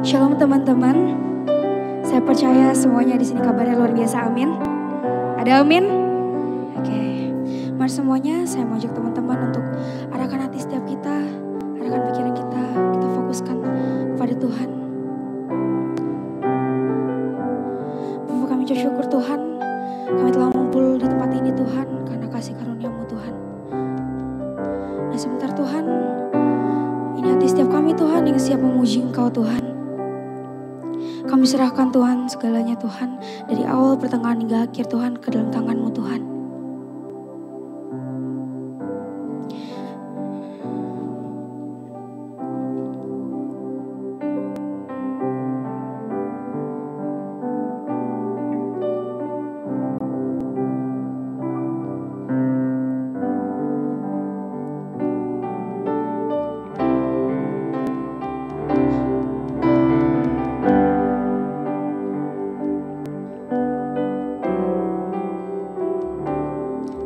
Shalom teman-teman, saya percaya semuanya di sini kabarnya luar biasa, amin. Ada amin? Oke, mari semuanya saya mau ajak teman-teman untuk arahkan hati setiap kita, arahkan pikiran kita fokuskan kepada Tuhan. Bapak, kami ucap syukur Tuhan, kami telah mengumpul di tempat ini Tuhan, karena kasih karunia-Mu Tuhan. Nah sebentar Tuhan, ini hati setiap kami Tuhan yang siap memuji Engkau Tuhan. Kami serahkan Tuhan segalanya Tuhan, dari awal pertengahan hingga akhir Tuhan ke dalam tangan-Mu Tuhan.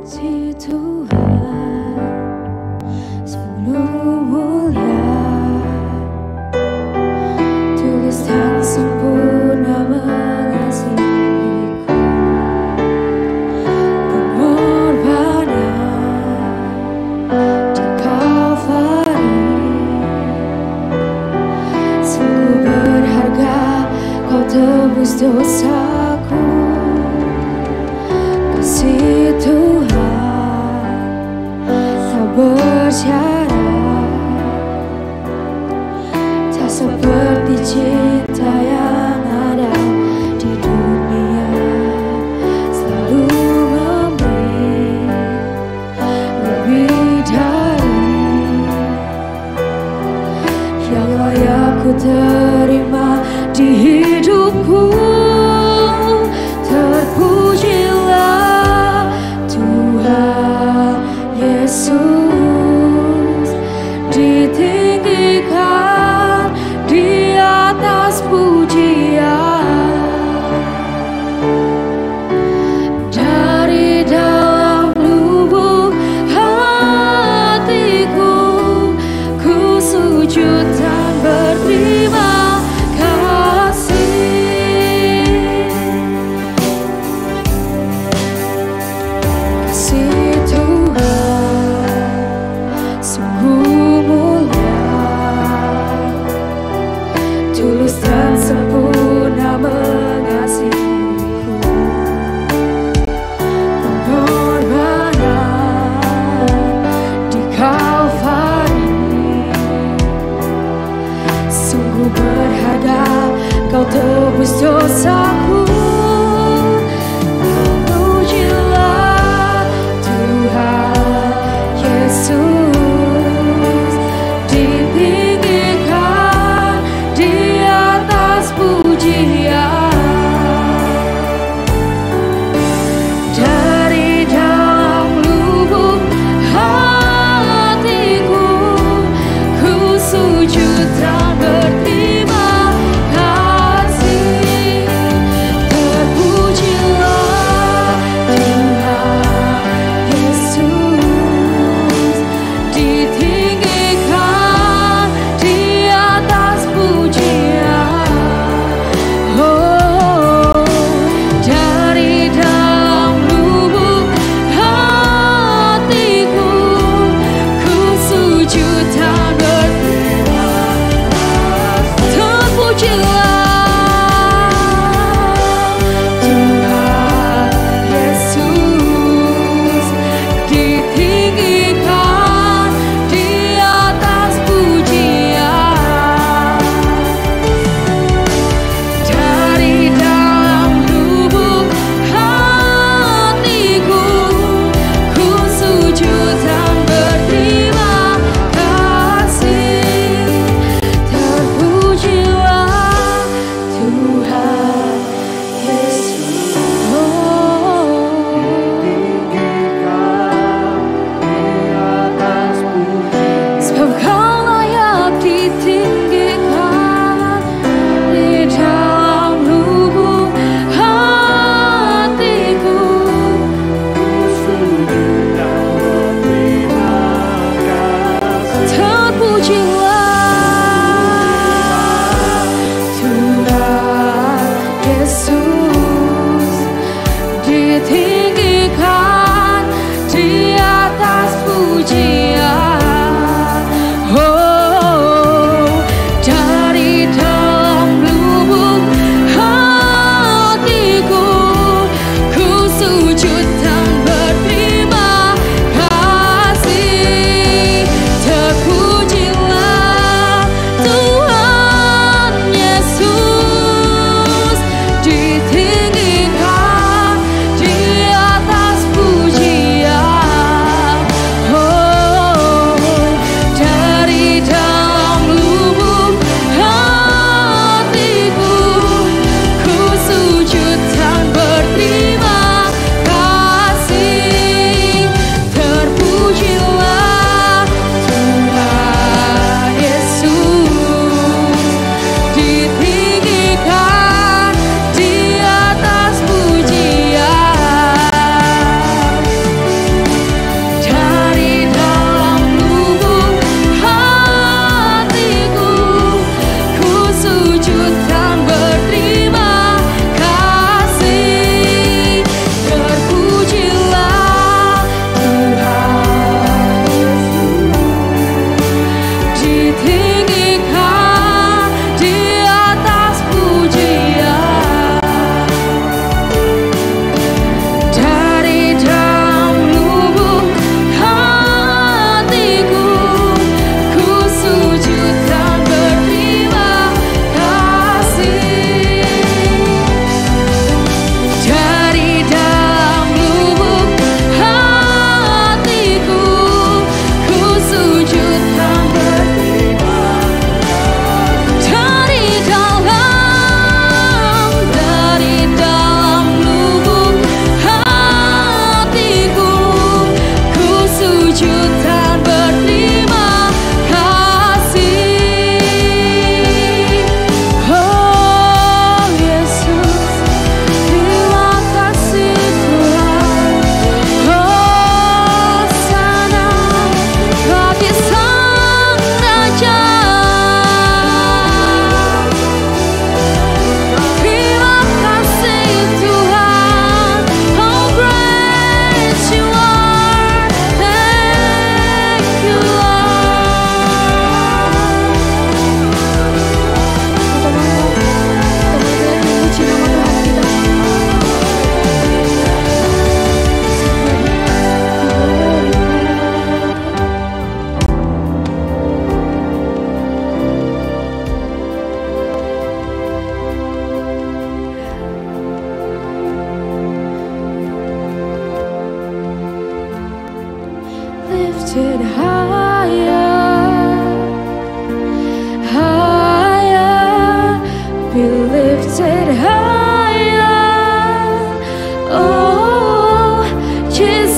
Si Tuhan sungguh mulia, tulus dan sempurna mengasihiku. Pengorbanan di Kalvari sungguh berharga, Kau tebus dosaku. Kasih Tuhan tak bersyarat, tak seperti cinta yang ada di dunia. Selalu memberi lebih dari yang layak ku terima di hidupku. Terpujilah Tuhan Yesus, ditinggikan di atas pujian. Dari dalam lubuk hatiku, ku sujud dan berterima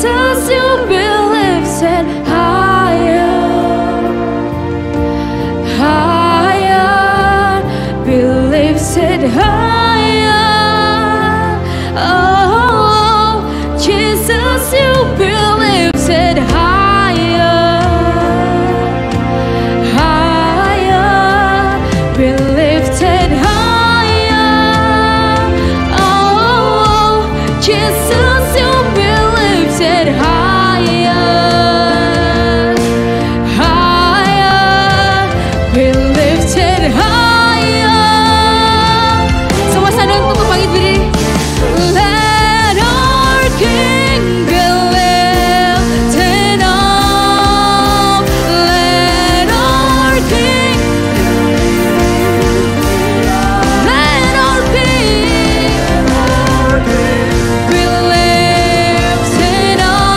Jesus, you'll be lifted higher, higher, be lifted higher. Oh, Jesus, you'll be lifted higher, higher, be lifted higher. Oh, Jesus, you'll be lifted higher, higher, be lifted higher. Semua sadar untuk bangkit berdiri. Let our King be lifted up. Let our King, let our King be lifted up.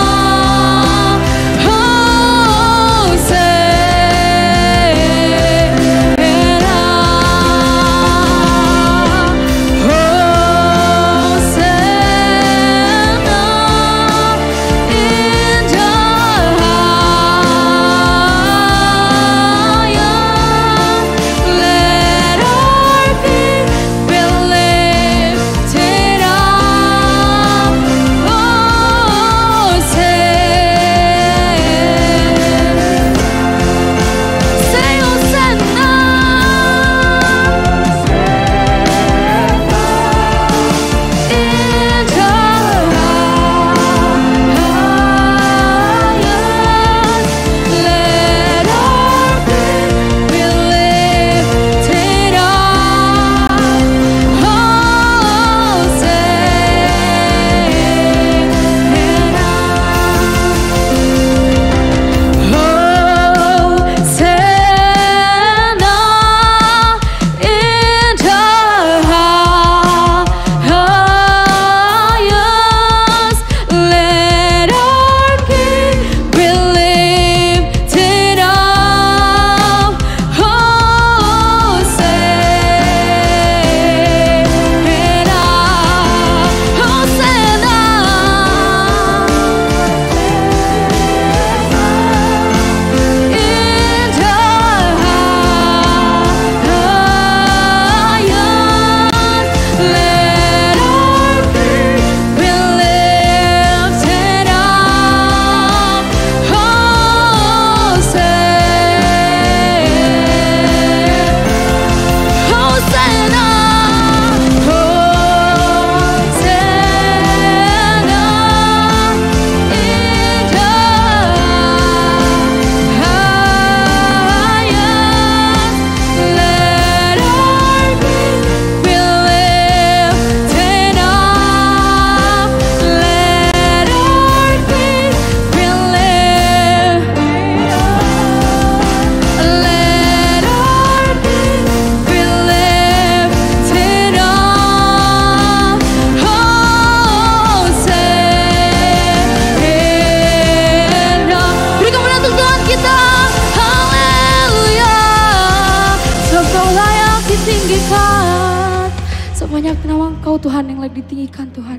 Sebanyak nama Engkau Tuhan yang layak ditinggikan Tuhan.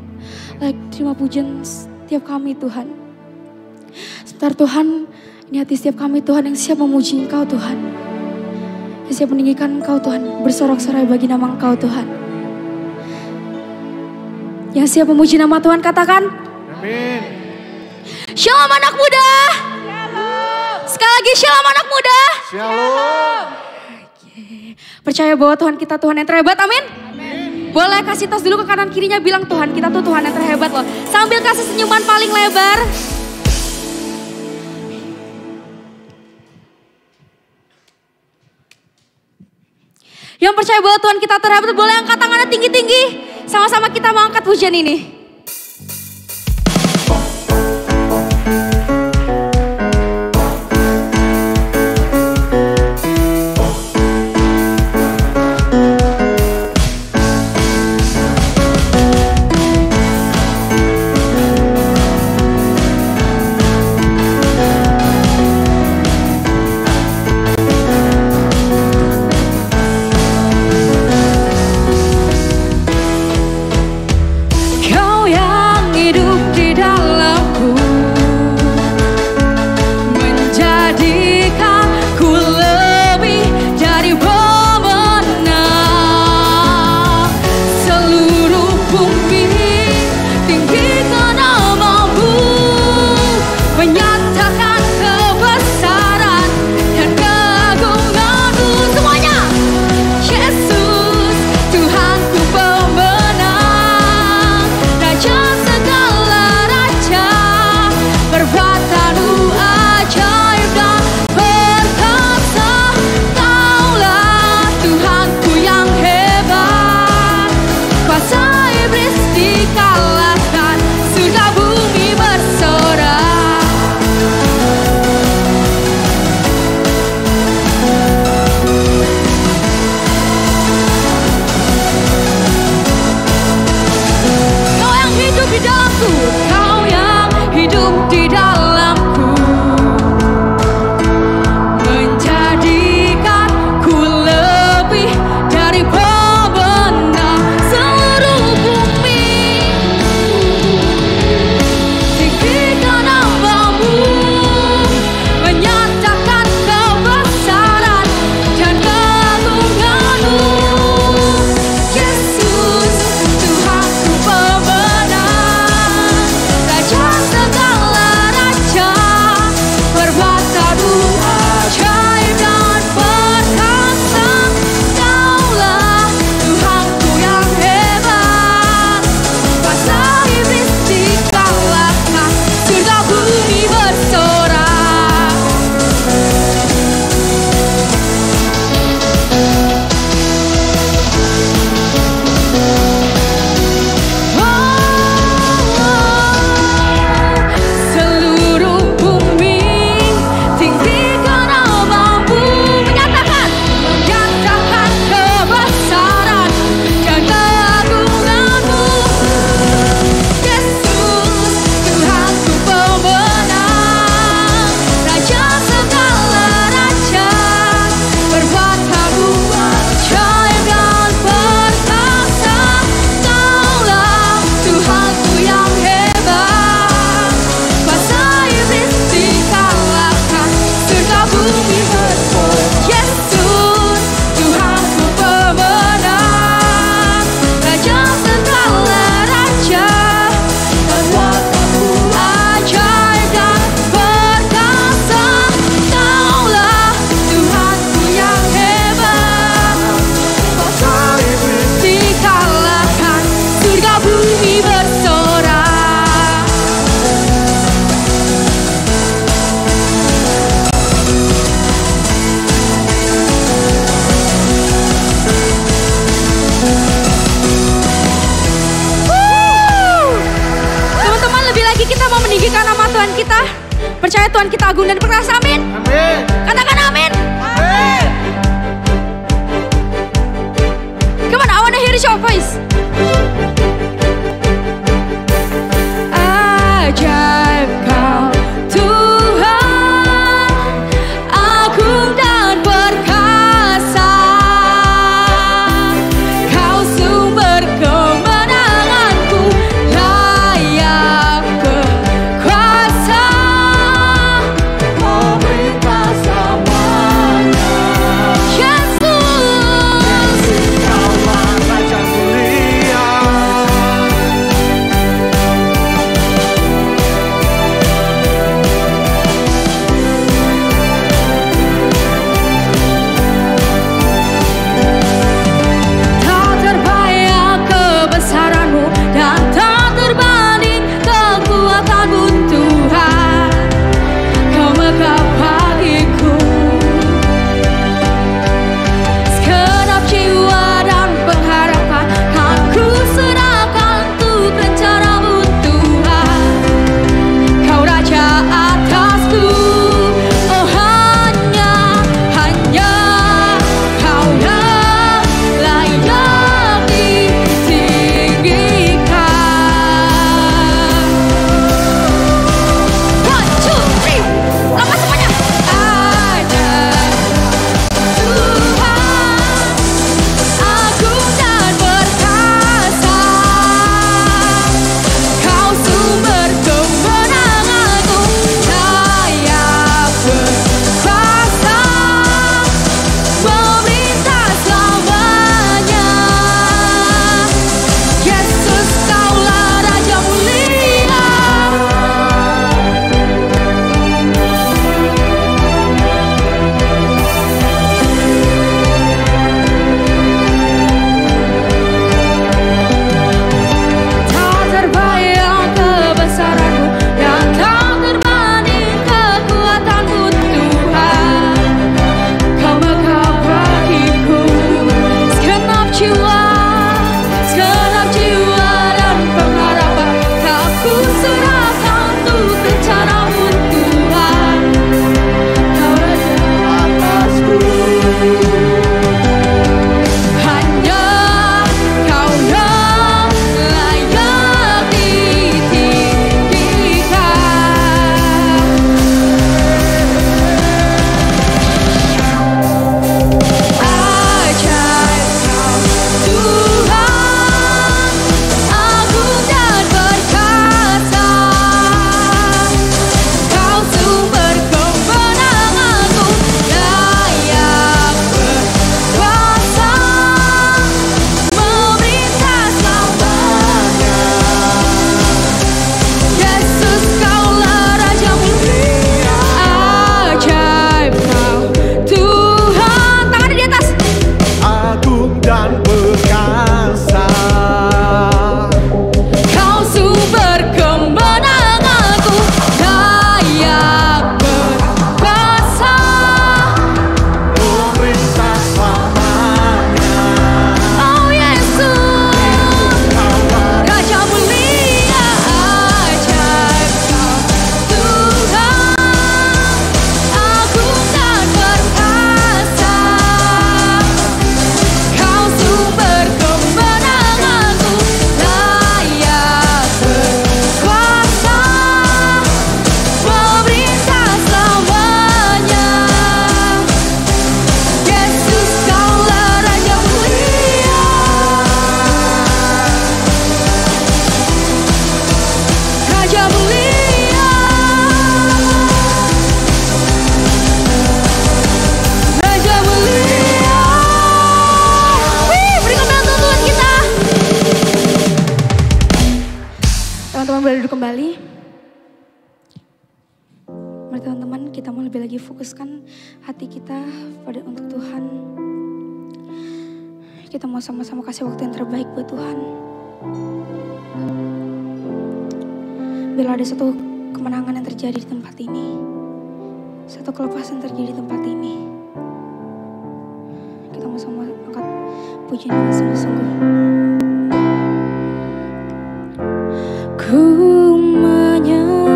Layak terima pujian setiap kami Tuhan. Sebentar Tuhan, ini hati setiap kami Tuhan yang siap memuji Engkau Tuhan. Yang siap meninggikan Engkau Tuhan, bersorak-sorai bagi nama Engkau Tuhan. Yang siap memuji nama Tuhan katakan. Amin. Shalom anak muda. Shalom. Sekali lagi shalom anak muda. Shalom. Percaya bahwa Tuhan kita Tuhan yang terhebat, amin. Boleh kasih tos dulu ke kanan kirinya, bilang Tuhan kita tuh Tuhan yang terhebat loh. Sambil kasih senyuman paling lebar. Yang percaya bahwa Tuhan kita terhebat boleh angkat tangannya tinggi-tinggi. Sama-sama kita mau angkat pujian ini. Kau mau meninggikan nama Tuhan kita. Percaya Tuhan kita agung dan perkasa, amin. Amin. Katakan amin. Amin. Come on, I wanna hear your voice. Ajaib kau Tuhan, agung dan perkasa. Kau sumber kemenanganku, layak berkuasa, Memerintah semuanya. Yesus. Kaulah Raja mulia. Tak terbayang kebesaran-Mu dan tak terbanding kekuatan-Mu Tuhan. Kau megah bagiku. Segenap jiwa dan pengharapan kan ku serahkan untuk rencana-Mu Tuhan. Kau Raja atasku, oh hanya Kau yang layak ditinggikan. 1, 2, 3, lepas semuanya. Ajaib Tuhan, agung dan perkasa. Kau sumber kemenanganku, layak berkuasa, memerintah selamanya. Yesus, Kaulah Raja mulia. Tak terbayang kebesaran-Mu dan tak terbanding kekuatan-Mu Tuhan. Kau megah bagiku. Segenap jiwa dan pengharapan tak ku serahkan untuk rencana-Mu Tuhan. Kau Raja atasku, hanya Kau yang layak ditinggikan. Ajaib Kau Tuhan, agung dan perkasa. Kau sumber kemenanganku, layak berkuasa, memerintah selamanya. Yesus, Kaulah Raja mulia. Ajaib Kau Tuhan. Tangannya di atas. Agung dan perkasa. Kau sumber kemenanganku, layak berkuasa. Memerintah selamanya. Oh Yesus, Raja mulia. Ajaib Kau Tuhan, agung dan perkasa. Kau sumber kemenanganku, layak berkuasa, memerintah selamanya. Yesus, Kaulah Raja mulia. Raja mulia. Raja mulia. Wih, berikan bantuan Tuhan kita. Teman-teman boleh duduk kembali. Mari teman-teman, kita mau lebih lagi fokuskan hati kita untuk Tuhan. Kita mau sama-sama kasih waktu yang terbaik buat Tuhan. Bila ada satu kemenangan yang terjadi di tempat ini, satu kelepasan terjadi di tempat ini, kita mau sama angkat pujian dengan sungguh-sungguh. Ku menyerah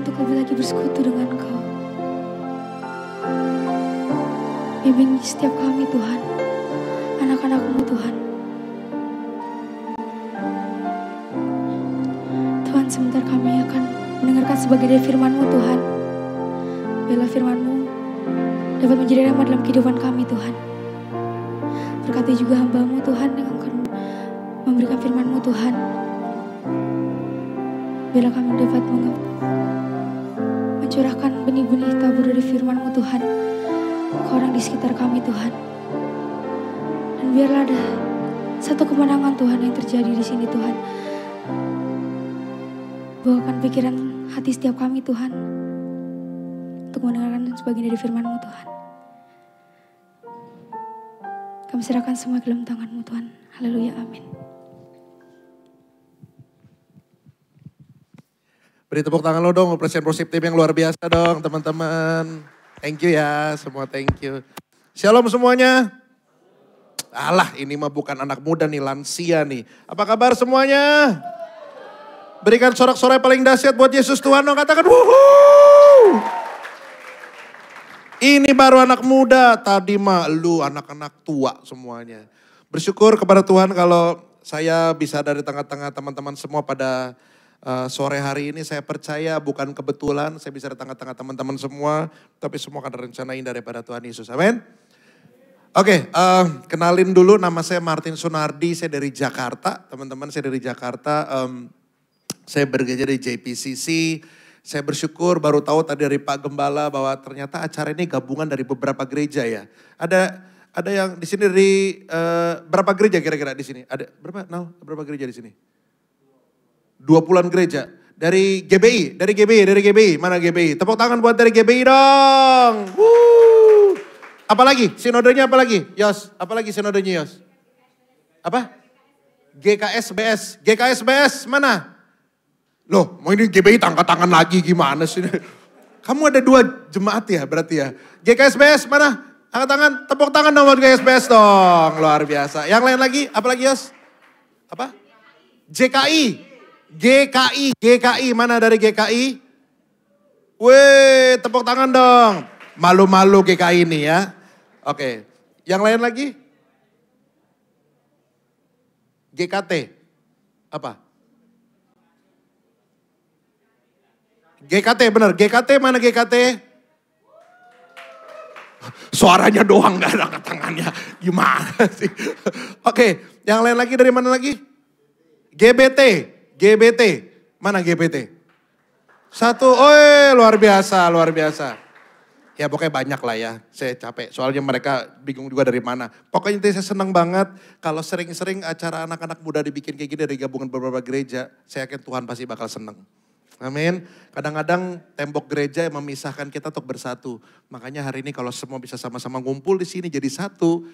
untuk lebih lagi bersekutu dengan Kau. Bimbing setiap kami Tuhan, anak-anak-Mu Tuhan. Tuhan, sebentar kami akan mendengarkan sebagai dari firman-Mu Tuhan. Biarlah firman-Mu dapat menjadi rema dalam kehidupan kami Tuhan. Berkati juga hamba-Mu Tuhan yang akan memberikan firman-Mu Tuhan. Biarlah kami dapat mencurahkan benih-benih tabur dari firman-Mu Tuhan ke orang di sekitar kami Tuhan. Dan biarlah ada satu kemenangan Tuhan yang terjadi di sini Tuhan. Bawakan pikiran hati setiap kami Tuhan untuk mendengarkan sebagian dari firman-Mu Tuhan. Kami serahkan semua ke dalam tangan-Mu Tuhan. Haleluya, amin. Beri tepuk tangan lo dong, presiden worship team yang luar biasa dong teman-teman. Thank you ya, semua thank you. Shalom semuanya. Alah, ini mah bukan anak muda nih, lansia nih. Apa kabar semuanya? Berikan sorak-sorai paling dahsyat buat Yesus Tuhan dong, katakan wuhuu. Ini baru anak muda, tadi mah lu anak-anak tua semuanya. Bersyukur kepada Tuhan kalau saya bisa dari tengah-tengah teman-teman semua pada sore hari ini. Saya percaya bukan kebetulan saya bisa di tengah-tengah teman-teman semua, tapi semua akan rencana indah daripada Tuhan Yesus. Amin. Oke, kenalin dulu, nama saya Martin Sunardi, saya dari Jakarta. Teman-teman, saya dari Jakarta. Saya bekerja di JPCC. Saya bersyukur baru tahu tadi dari Pak Gembala bahwa ternyata acara ini gabungan dari beberapa gereja ya. Ada yang di sini dari berapa gereja kira-kira di sini? Ada berapa gereja di sini? 20-an gereja. Dari GBI. Mana GBI? Tepuk tangan buat dari GBI dong. Apalagi? Sinodenya apalagi? Yos, apalagi sinodenya Yos? Apa? GKSBS mana? Loh, mau ini GBI angkat tangan lagi gimana sih? Kamu ada 2 jemaat ya berarti ya? GKSBS mana? Angkat tangan, tepuk tangan dong buat GKSBS dong. Luar biasa. Yang lain lagi? Apalagi Yos? Apa? GKI, mana dari GKI? Weh, tepuk tangan dong. Malu-malu GKI ini ya. Oke, yang lain lagi? GKT, apa? GKT benar, GKT mana GKT? Suaranya doang gak ada tangannya, gimana sih? Oke, yang lain lagi dari mana lagi? GBT, mana GBT? Satu, luar biasa. Ya pokoknya banyak lah ya, saya capek. Soalnya mereka bingung juga dari mana. Pokoknya saya senang banget kalau sering-sering acara anak-anak muda dibikin kayak gini dari gabungan beberapa gereja. Saya yakin Tuhan pasti bakal senang. Amin. Kadang-kadang tembok gereja yang memisahkan kita untuk bersatu. Makanya hari ini kalau semua bisa sama-sama ngumpul di sini jadi satu.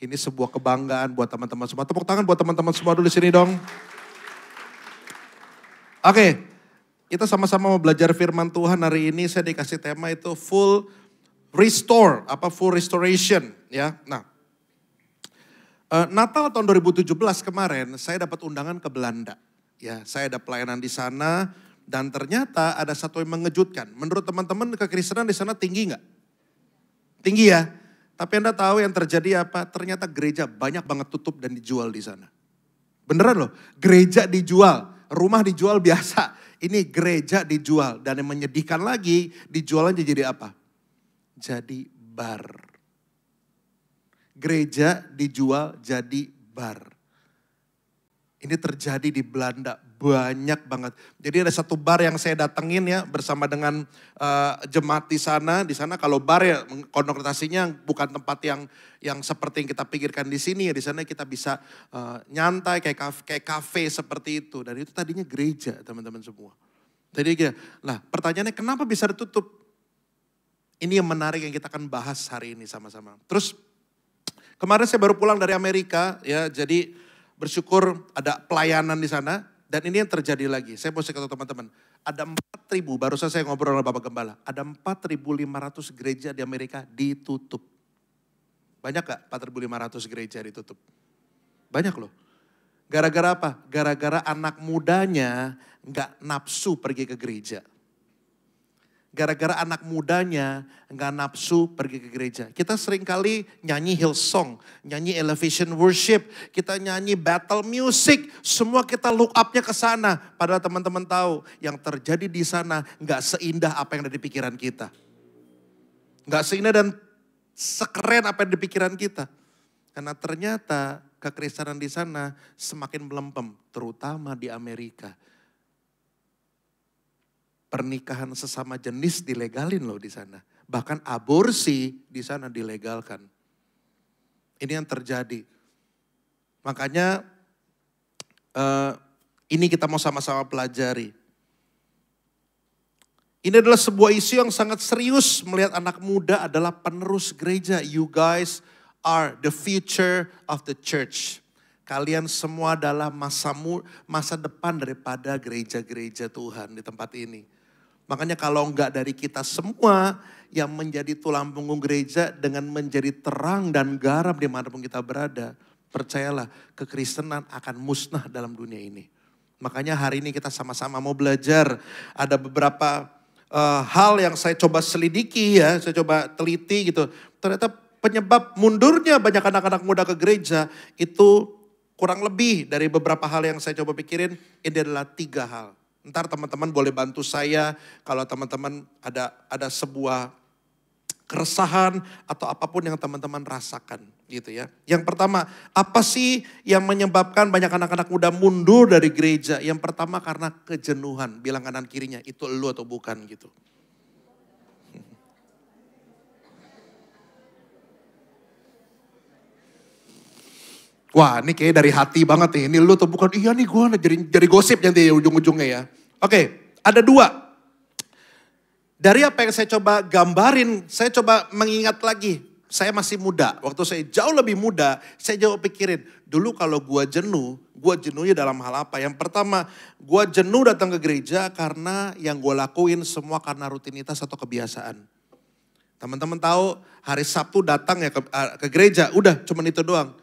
Ini sebuah kebanggaan buat teman-teman semua. Tepuk tangan buat teman-teman semua dulu di sini dong. Oke, kita sama-sama mau belajar firman Tuhan hari ini. Saya dikasih tema itu full restoration ya. Nah, Natal tahun 2017 kemarin saya dapat undangan ke Belanda. Ya, saya ada pelayanan di sana dan ternyata ada satu yang mengejutkan. Menurut teman-teman kekristenan di sana tinggi nggak? Tinggi ya. Tapi Anda tahu yang terjadi apa? Ternyata gereja banyak banget tutup dan dijual di sana. Beneran loh, gereja dijual. Rumah dijual biasa, ini gereja dijual. Dan yang menyedihkan lagi, dijualnya jadi apa? Jadi bar. Gereja dijual jadi bar. Ini terjadi di Belanda, banyak banget. Jadi ada satu bar yang saya datengin ya bersama dengan jemaat di sana. Di sana kalau bar ya konotasinya bukan tempat yang seperti yang kita pikirkan di sini ya. Di sana kita bisa nyantai kayak kafe seperti itu. Dan itu tadinya gereja teman-teman semua. Jadi lah pertanyaannya kenapa bisa ditutup? Ini yang menarik yang kita akan bahas hari ini sama-sama. Terus kemarin saya baru pulang dari Amerika ya. Jadi bersyukur ada pelayanan di sana. Dan ini yang terjadi lagi. Saya mau kasih tahu teman-teman. Ada 4.000, barusan saya ngobrol dengan Bapak Gembala. Ada 4.500 gereja di Amerika ditutup. Banyak gak 4.500 gereja ditutup? Banyak loh. Gara-gara apa? Gara-gara anak mudanya gak nafsu pergi ke gereja. Gara-gara anak mudanya nggak nafsu pergi ke gereja. Kita sering kali nyanyi Hillsong, nyanyi Elevation Worship, kita nyanyi battle music. Semua kita look up-nya ke sana. Padahal teman-teman tahu yang terjadi di sana nggak seindah apa yang ada di pikiran kita. Nggak seindah dan sekeren apa yang ada di pikiran kita. Karena ternyata kekristenan di sana semakin melempem, terutama di Amerika. Pernikahan sesama jenis dilegalin loh di sana. Bahkan aborsi di sana dilegalkan. Ini yang terjadi. Makanya ini kita mau sama-sama pelajari. Ini adalah sebuah isu yang sangat serius melihat anak muda adalah penerus gereja. You guys are the future of the church. Kalian semua adalah masa depan daripada gereja-gereja Tuhan di tempat ini. Makanya kalau enggak dari kita semua yang menjadi tulang punggung gereja dengan menjadi terang dan garam dimanapun kita berada. Percayalah kekristenan akan musnah dalam dunia ini. Makanya hari ini kita sama-sama mau belajar. Ada beberapa hal yang saya coba selidiki ya, saya coba teliti gitu. Ternyata penyebab mundurnya banyak anak-anak muda ke gereja itu kurang lebih dari beberapa hal yang saya coba pikirin. Ini adalah 3 hal. Ntar teman-teman boleh bantu saya kalau teman-teman ada sebuah keresahan atau apapun yang teman-teman rasakan gitu ya. Yang pertama, apa sih yang menyebabkan banyak anak-anak muda mundur dari gereja? Yang pertama karena kejenuhan. Bilang kanan kirinya, itu elu atau bukan gitu. Wah ini kayak dari hati banget nih, ini lu tuh bukan, iya nih gue jadi gosip nanti ujung-ujungnya ya. Oke, ada 2. Dari apa yang saya coba gambarin, saya coba mengingat lagi. Saya masih muda, waktu saya jauh lebih muda, saya jauh pikirin. Dulu kalau gue jenuhnya dalam hal apa? Yang pertama, gue jenuh datang ke gereja karena yang gue lakuin semua karena rutinitas atau kebiasaan. Teman-teman tahu hari Sabtu datang ya ke gereja, udah cuman itu doang.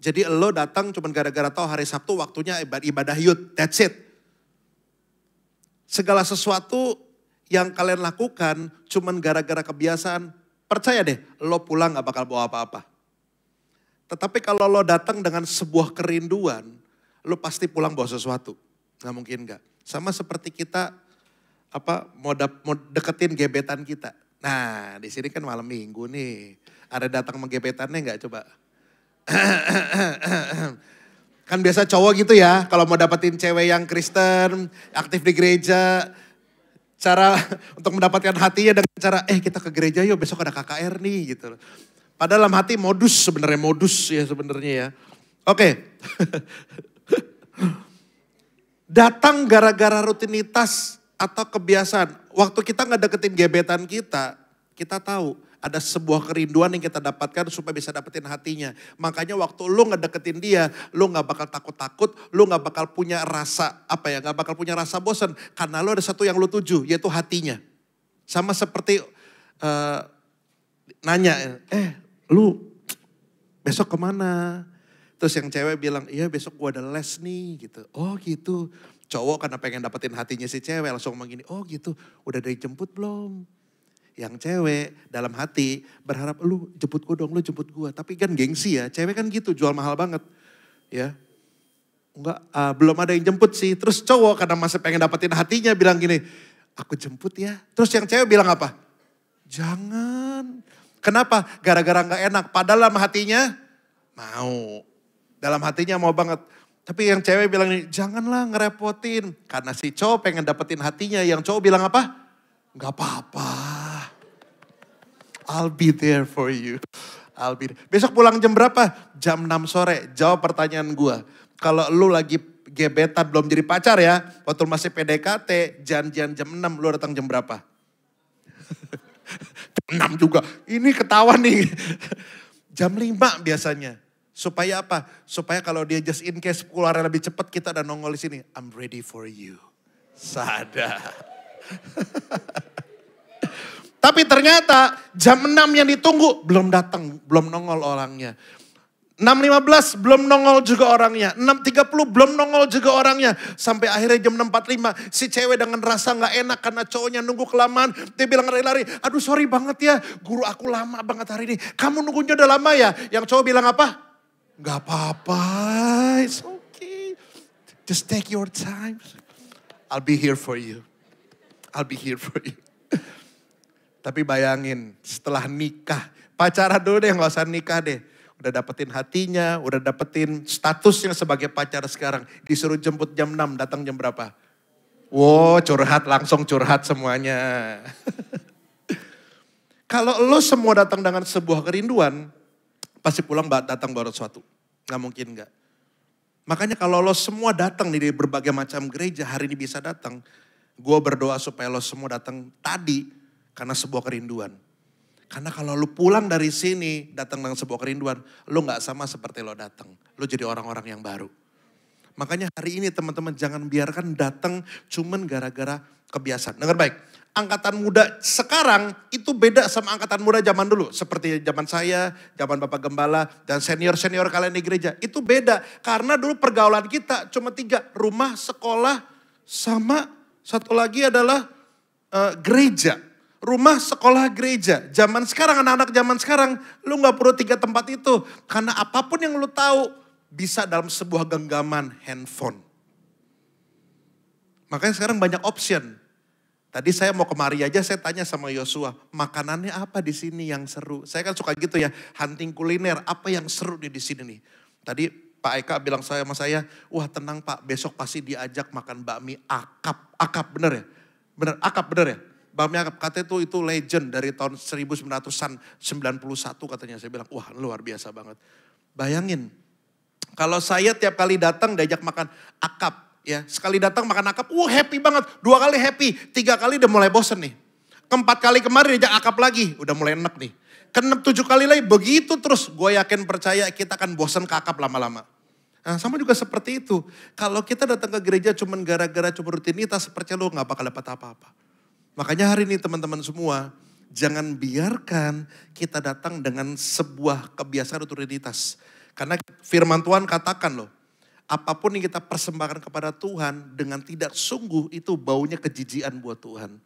Jadi lo datang cuma gara-gara tahu hari Sabtu waktunya ibadah youth, that's it. Segala sesuatu yang kalian lakukan cuma gara-gara kebiasaan, percaya deh lo pulang gak bakal bawa apa-apa. Tetapi kalau lo datang dengan sebuah kerinduan, lo pasti pulang bawa sesuatu. Gak mungkin gak. Sama seperti kita mau deketin gebetan kita. Nah di sini kan malam minggu nih, ada datang sama gebetannya gak coba? Kan biasa cowok gitu ya, kalau mau dapetin cewek yang Kristen, aktif di gereja, cara untuk mendapatkan hatinya dengan cara, kita ke gereja yuk besok ada KKR nih gitu. Padahal dalam hati modus ya sebenarnya ya. Oke. Datang gara-gara rutinitas atau kebiasaan. Waktu kita nggak deketin gebetan kita tahu ada sebuah kerinduan yang kita dapatkan supaya bisa dapetin hatinya. Makanya waktu lu ngedeketin dia, lu gak bakal takut-takut, lu gak bakal punya rasa, gak bakal punya rasa bosan. Karena lu ada satu yang lu tuju, yaitu hatinya. Sama seperti nanya, lu besok kemana? Terus yang cewek bilang, iya besok gua ada les nih gitu. Oh gitu, cowok karena pengen dapetin hatinya si cewek langsung ngomong gini, oh gitu, udah ada yang jemput belum? Yang cewek dalam hati berharap lu jemput gue dong, lu jemput gue. Tapi kan gengsi ya, cewek kan gitu jual mahal banget. Ya, enggak, belum ada yang jemput sih. Terus cowok karena masih pengen dapetin hatinya bilang gini, aku jemput ya. Terus yang cewek bilang apa? Jangan. Kenapa? Gara-gara gak enak. Padahal dalam hatinya mau. Dalam hatinya mau banget. Tapi yang cewek bilang ini, janganlah ngerepotin. Karena si cowok pengen dapetin hatinya. Yang cowok bilang apa? Gak apa-apa. I'll be there for you. Besok pulang jam berapa? Jam 6 sore. Jawab pertanyaan gue. Kalau lu lagi gebetan belum jadi pacar ya. Waktu masih PDKT janjian jam 6. Lu datang jam berapa? Jam 6 juga. Ini ketahuan nih. Jam 5 biasanya. Supaya apa? Supaya kalau dia just in case keluarnya lebih cepat kita udah nongol di sini. I'm ready for you. Sadar. Tapi ternyata jam 6 yang ditunggu belum datang, belum nongol orangnya. 6.15 belum nongol juga orangnya. 6.30 belum nongol juga orangnya. Sampai akhirnya jam 6.45 si cewek dengan rasa gak enak karena cowoknya nunggu kelamaan. Dia bilang lari-lari, aduh sorry banget ya guru aku lama banget hari ini. Kamu nunggunya udah lama ya? Yang cowok bilang apa? Gak apa-apa, it's okay. Just take your time. I'll be here for you. I'll be here for you. Tapi bayangin setelah nikah, pacaran dulu deh gak usah nikah deh. Udah dapetin hatinya, udah dapetin statusnya sebagai pacar sekarang. Disuruh jemput jam 6, datang jam berapa? Wow, curhat, langsung curhat semuanya. Kalau lo semua datang dengan sebuah kerinduan, pasti pulang datang baru sesuatu. Gak mungkin gak. Makanya kalau lo semua datang nih di berbagai macam gereja, hari ini bisa datang. Gue berdoa supaya lo semua datang tadi karena sebuah kerinduan. Karena kalau lu pulang dari sini datang dengan sebuah kerinduan, lu gak sama seperti lo datang. Lu jadi orang-orang yang baru. Makanya hari ini teman-teman jangan biarkan datang cuman gara-gara kebiasaan. Dengar baik, angkatan muda sekarang itu beda sama angkatan muda zaman dulu. Seperti zaman saya, zaman Bapak Gembala dan senior-senior kalian di gereja. Itu beda karena dulu pergaulan kita cuma 3, rumah, sekolah, sama satu lagi adalah gereja. Rumah, sekolah, gereja. Zaman sekarang, anak-anak zaman sekarang, lu gak perlu 3 tempat itu. Karena apapun yang lu tahu, bisa dalam sebuah genggaman handphone. Makanya sekarang banyak option. Tadi saya mau kemari aja, saya tanya sama Yosua, makanannya apa di sini yang seru? Saya kan suka gitu ya, hunting kuliner, apa yang seru di sini nih. Tadi Pak Eka bilang sama saya, wah tenang Pak, besok pasti diajak makan bakmi akap. Akap bener ya? Bener, akap bener ya? Bakmi akap katanya itu legend dari tahun 1991 katanya. Saya bilang wah luar biasa banget. Bayangin kalau saya tiap kali datang diajak makan akap ya. Sekali datang makan akap, wah happy banget. 2 kali happy, 3 kali udah mulai bosen nih. Ke-4 kali kemarin diajak akap lagi, udah mulai enak nih. Ke-6, 7 kali lagi begitu terus. Gue yakin percaya kita akan bosen ke akap lama-lama. Nah sama juga seperti itu. Kalau kita datang ke gereja cuman gara-gara cuma rutinitas, percaya lo gak bakal dapat apa-apa. Makanya hari ini teman-teman semua, jangan biarkan kita datang dengan sebuah kebiasaan rutinitas. Karena firman Tuhan katakan loh, apapun yang kita persembahkan kepada Tuhan dengan tidak sungguh itu baunya kejijian buat Tuhan.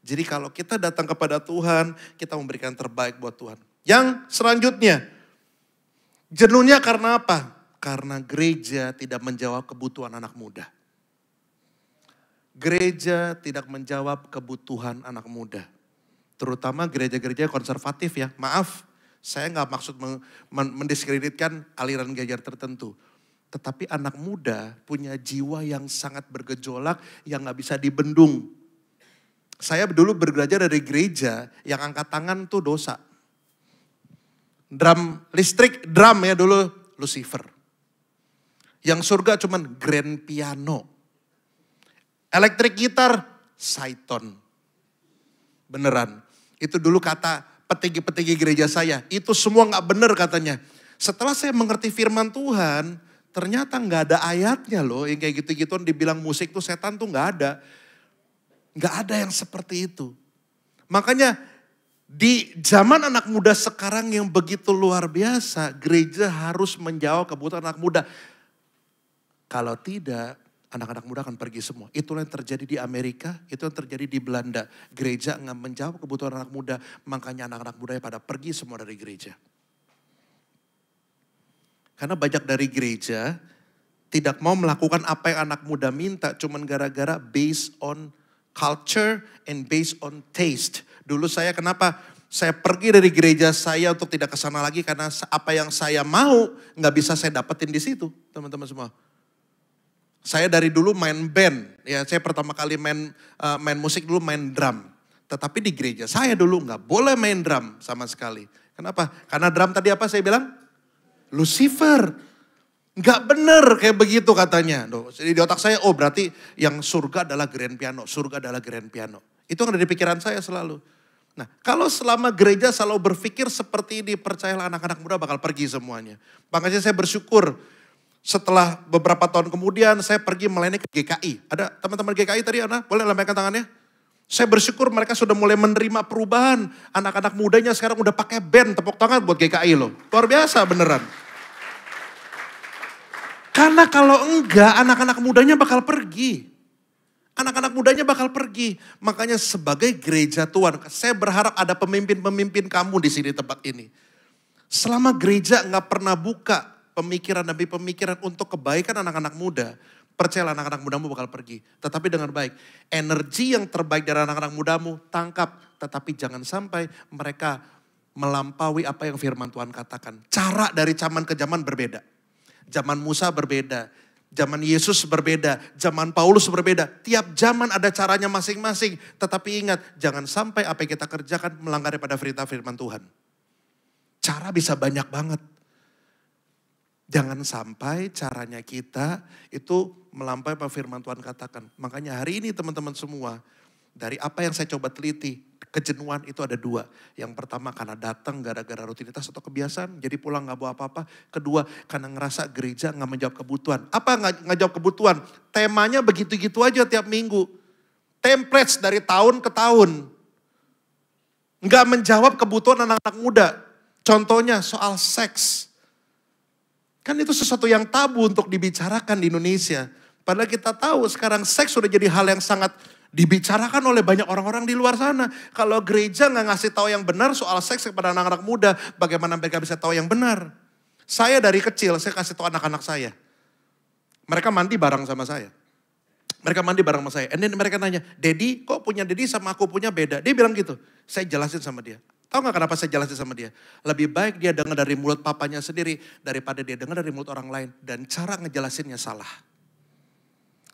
Jadi kalau kita datang kepada Tuhan, kita memberikan terbaik buat Tuhan. Yang selanjutnya, jenuhnya karena apa? Karena gereja tidak menjawab kebutuhan anak muda. Gereja tidak menjawab kebutuhan anak muda. Terutama gereja-gereja konservatif ya. Maaf, saya gak maksud mendiskreditkan aliran gereja tertentu. Tetapi anak muda punya jiwa yang sangat bergejolak yang gak bisa dibendung. Saya dulu bergereja dari gereja yang angkat tangan tuh dosa. Drum listrik, drum ya dulu Lucifer. Yang surga cuman grand piano. Elektrik gitar, Saiton. Beneran. Itu dulu kata petinggi-petinggi gereja saya. Itu semua gak bener katanya. Setelah saya mengerti firman Tuhan, ternyata gak ada ayatnya loh. Yang kayak gitu-gituan dibilang musik tuh setan tuh gak ada. Gak ada yang seperti itu. Makanya di zaman anak muda sekarang yang begitu luar biasa, gereja harus menjawab kebutuhan anak muda. Kalau tidak, anak-anak muda akan pergi semua. Itulah yang terjadi di Amerika, itu yang terjadi di Belanda. Gereja nggak menjawab kebutuhan anak muda, makanya anak-anak muda pada pergi semua dari gereja. Karena banyak dari gereja tidak mau melakukan apa yang anak muda minta, cuman gara-gara based on culture and based on taste. Dulu saya kenapa? Saya pergi dari gereja saya untuk tidak ke sana lagi karena apa yang saya mau nggak bisa saya dapetin di situ, teman-teman semua. Saya dari dulu main band, ya saya pertama kali main musik dulu main drum. Tetapi di gereja saya dulu nggak boleh main drum sama sekali. Kenapa? Karena drum tadi apa saya bilang? Lucifer. Nggak bener kayak begitu katanya. Jadi di otak saya, oh berarti yang surga adalah grand piano, surga adalah grand piano. Itu yang ada di pikiran saya selalu. Nah kalau selama gereja selalu berpikir seperti ini, percayalah anak-anak muda bakal pergi semuanya. Makanya saya bersyukur. Setelah beberapa tahun kemudian saya pergi melayani ke GKI. Ada teman-teman GKI tadi, Ana? Boleh lambaikan tangannya? Saya bersyukur mereka sudah mulai menerima perubahan. Anak-anak mudanya sekarang udah pakai band, tepuk tangan buat GKI loh. Luar biasa beneran. Karena kalau enggak, anak-anak mudanya bakal pergi. Anak-anak mudanya bakal pergi. Makanya sebagai gereja Tuhan, saya berharap ada pemimpin-pemimpin kamu di sini tempat ini. Selama gereja nggak pernah buka pemikiran demi pemikiran untuk kebaikan anak-anak muda, percayalah anak-anak mudamu bakal pergi. Tetapi dengan baik, energi yang terbaik dari anak-anak mudamu tangkap. Tetapi jangan sampai mereka melampaui apa yang firman Tuhan katakan. Cara dari zaman ke zaman berbeda. Zaman Musa berbeda, zaman Yesus berbeda, zaman Paulus berbeda. Tiap zaman ada caranya masing-masing. Tetapi ingat, jangan sampai apa yang kita kerjakan melanggar pada perintah firman Tuhan. Cara bisa banyak banget. Jangan sampai caranya kita itu melampaui apa firman Tuhan katakan. Makanya hari ini teman-teman semua, dari apa yang saya coba teliti, kejenuhan itu ada dua. Yang pertama karena datang gara-gara rutinitas atau kebiasaan, jadi pulang gak bawa apa-apa. Kedua karena ngerasa gereja gak menjawab kebutuhan. Apa gak jawab kebutuhan? Temanya begitu-gitu aja tiap minggu. Templates dari tahun ke tahun. Gak menjawab kebutuhan anak-anak muda. Contohnya soal seks. Kan itu sesuatu yang tabu untuk dibicarakan di Indonesia. Padahal kita tahu sekarang seks sudah jadi hal yang sangat dibicarakan oleh banyak orang-orang di luar sana. Kalau gereja nggak ngasih tahu yang benar soal seks kepada anak-anak muda, bagaimana mereka bisa tahu yang benar? Saya dari kecil, saya kasih tahu anak-anak saya. Mereka mandi bareng sama saya. Mereka mandi bareng sama saya. And then mereka nanya, Dedi kok punya Dedi sama aku punya beda? Dia bilang gitu. Saya jelasin sama dia. Tahu gak kenapa saya jelasin sama dia? Lebih baik dia dengar dari mulut papanya sendiri daripada dia dengar dari mulut orang lain. Dan cara ngejelasinnya salah.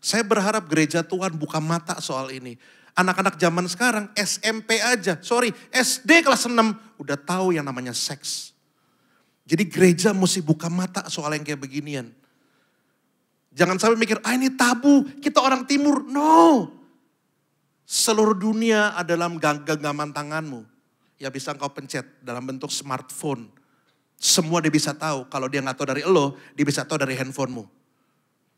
Saya berharap gereja Tuhan buka mata soal ini. Anak-anak zaman sekarang SMP aja, SD kelas 6 udah tahu yang namanya seks. Jadi gereja mesti buka mata soal yang kayak beginian. Jangan sampai mikir, ini tabu, kita orang timur. No. Seluruh dunia ada dalam genggaman tanganmu. Ya bisa engkau pencet dalam bentuk smartphone. Semua dia bisa tahu, kalau dia gak tahu dari elo, dia bisa tahu dari handphonemu.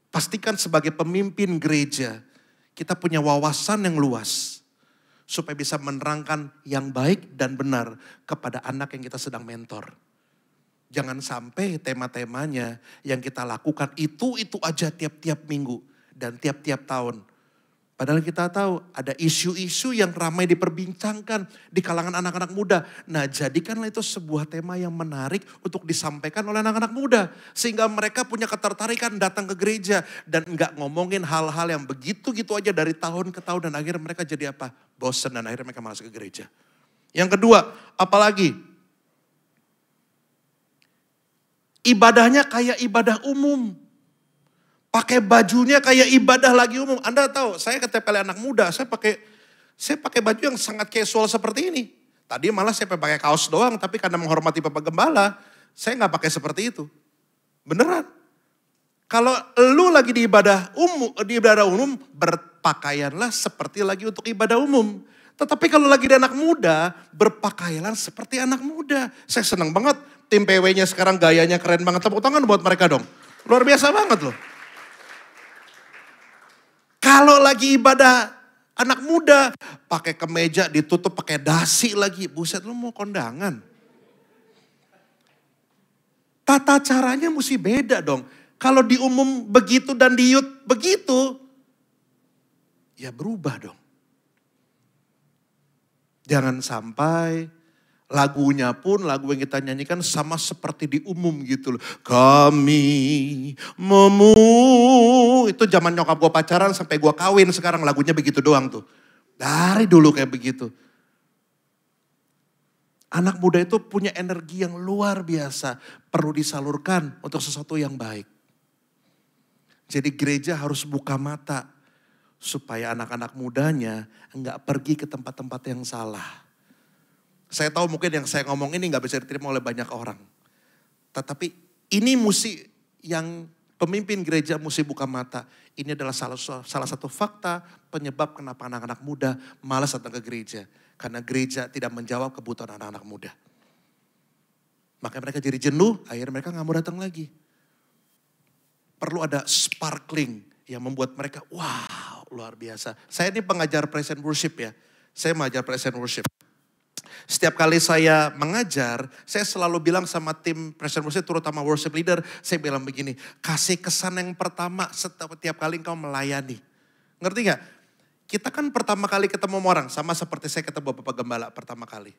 Pastikan sebagai pemimpin gereja, kita punya wawasan yang luas. Supaya bisa menerangkan yang baik dan benar kepada anak yang kita sedang mentor. Jangan sampai tema-temanya yang kita lakukan itu aja tiap-tiap minggu dan tiap-tiap tahun. Padahal kita tahu ada isu-isu yang ramai diperbincangkan di kalangan anak-anak muda. Nah jadikanlah itu sebuah tema yang menarik untuk disampaikan oleh anak-anak muda. Sehingga mereka punya ketertarikan datang ke gereja. Dan enggak ngomongin hal-hal yang begitu-gitu aja dari tahun ke tahun. Dan akhirnya mereka jadi apa? Bosen dan akhirnya mereka malas ke gereja. Yang kedua, apalagi? Ibadahnya kayak ibadah umum. Pakai bajunya kayak ibadah lagi umum. Anda tahu, saya ketepel anak muda, saya pakai baju yang sangat casual seperti ini. Tadi malah saya pakai kaos doang, tapi karena menghormati Bapak Gembala, saya nggak pakai seperti itu. Beneran. Kalau lu lagi di ibadah umum, berpakaianlah seperti lagi untuk ibadah umum. Tetapi kalau lagi di anak muda, berpakaianlah seperti anak muda. Saya senang banget, tim PW-nya sekarang gayanya keren banget. Tepuk tangan buat mereka dong. Luar biasa banget loh. Kalau lagi ibadah anak muda, pakai kemeja ditutup pakai dasi lagi. Buset, lu mau kondangan. Tata caranya mesti beda dong. Kalau di umum begitu dan di youth begitu, ya berubah dong. Jangan sampai lagunya pun, lagu yang kita nyanyikan sama seperti di umum gitu loh. Kami itu zaman nyokap gue pacaran sampai gue kawin, sekarang lagunya begitu doang tuh. Dari dulu kayak begitu. Anak muda itu punya energi yang luar biasa. Perlu disalurkan untuk sesuatu yang baik. Jadi gereja harus buka mata. Supaya anak-anak mudanya enggak pergi ke tempat-tempat yang salah. Saya tahu mungkin yang saya ngomong ini gak bisa diterima oleh banyak orang. Tetapi ini mesti yang pemimpin gereja mesti buka mata. Ini adalah salah satu fakta penyebab kenapa anak-anak muda malas datang ke gereja. Karena gereja tidak menjawab kebutuhan anak-anak muda. Makanya mereka jadi jenuh, akhirnya mereka gak mau datang lagi. Perlu ada sparkling yang membuat mereka, wow luar biasa. Saya ini pengajar praise and worship ya. Saya mengajar praise and worship. Setiap kali saya mengajar, saya selalu bilang sama tim Presiden Worship, terutama worship leader, saya bilang begini, kasih kesan yang pertama setiap kali engkau melayani. Ngerti gak? Kita kan pertama kali ketemu orang, sama seperti saya ketemu Bapak Gembala pertama kali.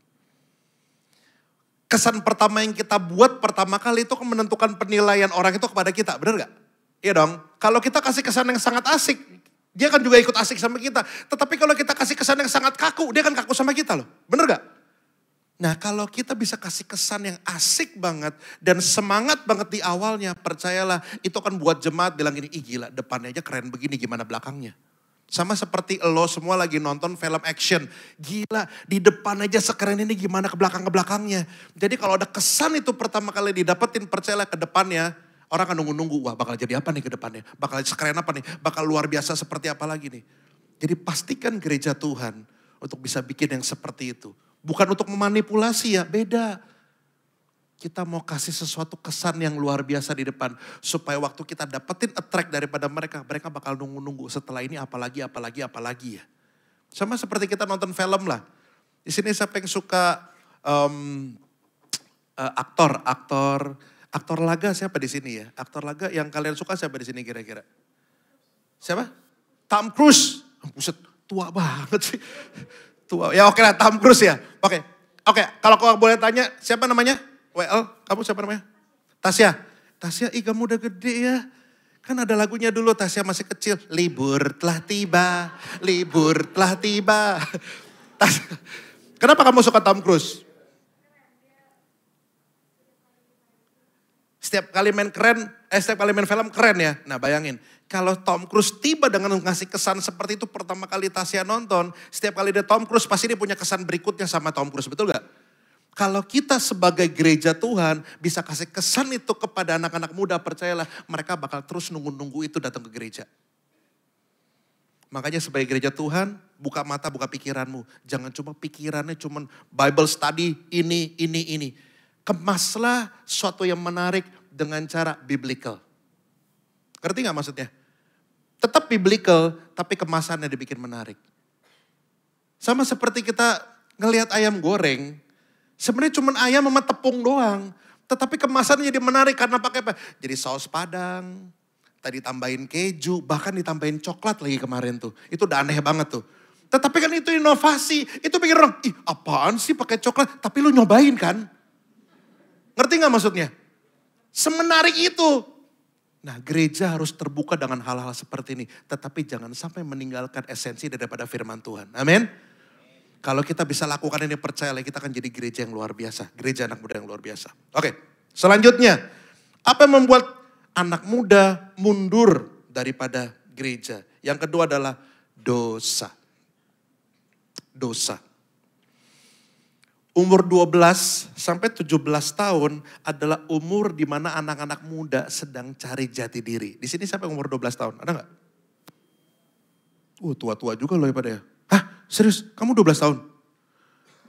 Kesan pertama yang kita buat pertama kali itu kan menentukan penilaian orang itu kepada kita, benar gak? Iya dong, kalau kita kasih kesan yang sangat asik, dia kan juga ikut asik sama kita. Tetapi kalau kita kasih kesan yang sangat kaku, dia kan kaku sama kita loh. Bener gak? Nah kalau kita bisa kasih kesan yang asik banget dan semangat banget di awalnya, percayalah itu akan buat jemaat bilang gini, ih gila depannya aja keren begini gimana belakangnya. Sama seperti lo semua lagi nonton film action. Gila di depan aja sekeren ini gimana ke belakangnya. Jadi kalau ada kesan itu pertama kali didapetin, percayalah ke depannya. Orang akan nunggu-nunggu, wah bakal jadi apa nih ke depannya? Bakal sekeren apa nih? Bakal luar biasa seperti apa lagi nih? Jadi pastikan gereja Tuhan untuk bisa bikin yang seperti itu. Bukan untuk memanipulasi ya, beda. Kita mau kasih sesuatu kesan yang luar biasa di depan. Supaya waktu kita dapetin attract daripada mereka, mereka bakal nunggu-nunggu setelah ini apalagi ya. Sama seperti kita nonton film lah. Di sini siapa yang suka aktor laga siapa di sini ya? Aktor laga yang kalian suka siapa di sini kira-kira? Siapa? Tom Cruise. Buset, tua banget sih. Tua. Ya oke lah, Tom Cruise ya. Oke. Kalau kau boleh tanya, siapa namanya? WL, kamu siapa namanya? Tasya. Tasya, ih kamu udah gede ya. Kan ada lagunya dulu, Tasya masih kecil. Libur telah tiba. Kenapa kamu suka Tom Cruise? Setiap kali main film keren ya. Nah bayangin, kalau Tom Cruise tiba dengan ngasih kesan seperti itu pertama kali Tasya nonton, setiap kali dia Tom Cruise pasti dia punya kesan berikutnya sama Tom Cruise, betul gak? Kalau kita sebagai gereja Tuhan bisa kasih kesan itu kepada anak-anak muda, percayalah mereka bakal terus nunggu-nunggu itu datang ke gereja. Makanya sebagai gereja Tuhan, buka mata, buka pikiranmu. Jangan cuma pikirannya cuma Bible study ini. Kemaslah sesuatu yang menarik dengan cara biblical. Ngerti gak maksudnya? Tetap biblical, tapi kemasannya dibikin menarik. Sama seperti kita ngelihat ayam goreng, sebenarnya cuma ayam sama tepung doang. Tetapi kemasannya jadi menarik karena pakai apa? Jadi saus padang, tadi tambahin keju, bahkan ditambahin coklat lagi kemarin tuh. Itu udah aneh banget tuh. Tetapi kan itu inovasi, itu pikir orang, ih apaan sih pakai coklat? Tapi lu nyobain kan? Ngerti gak maksudnya? Semenarik itu. Nah gereja harus terbuka dengan hal-hal seperti ini. Tetapi jangan sampai meninggalkan esensi daripada firman Tuhan. Amin. Kalau kita bisa lakukan ini percayalah kita akan jadi gereja yang luar biasa. Gereja anak muda yang luar biasa. Oke, selanjutnya. Apa yang membuat anak muda mundur daripada gereja? Yang kedua adalah dosa. Dosa. Umur 12 sampai 17 tahun adalah umur di mana anak-anak muda sedang cari jati diri. Di sini siapa yang umur 12 tahun? Ada gak? Tua-tua juga loh ya pada ya. Hah serius? Kamu 12 tahun?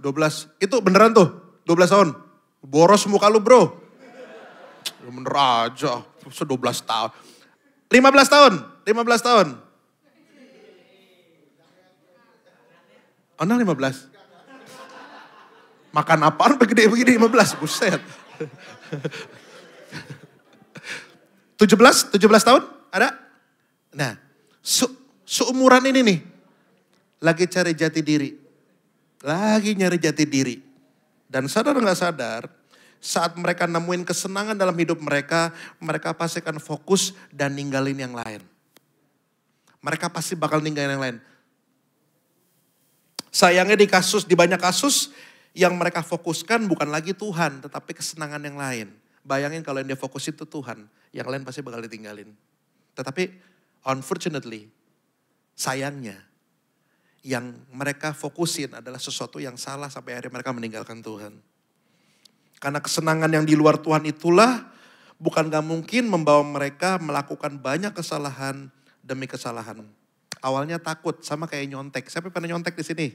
12, itu beneran tuh 12 tahun? Boros muka lu bro. Bener aja, 12 tahun. 15 tahun? 15 tahun? Oh 15? Makan apaan begini 15, buset. 17 tahun ada? Nah, seumuran ini nih, lagi cari jati diri. Lagi nyari jati diri. Dan sadar gak sadar, saat mereka nemuin kesenangan dalam hidup mereka, mereka pasti akan fokus dan ninggalin yang lain. Mereka pasti bakal ninggalin yang lain. Sayangnya di banyak kasus, yang mereka fokuskan bukan lagi Tuhan, tetapi kesenangan yang lain. Bayangin kalau yang dia fokus itu Tuhan, yang lain pasti bakal ditinggalin. Tetapi unfortunately, sayangnya, yang mereka fokusin adalah sesuatu yang salah sampai akhirnya mereka meninggalkan Tuhan. Karena kesenangan yang di luar Tuhan itulah, bukan gak mungkin membawa mereka melakukan banyak kesalahan demi kesalahan. Awalnya takut, sama kayak nyontek. Siapa pernah nyontek di sini?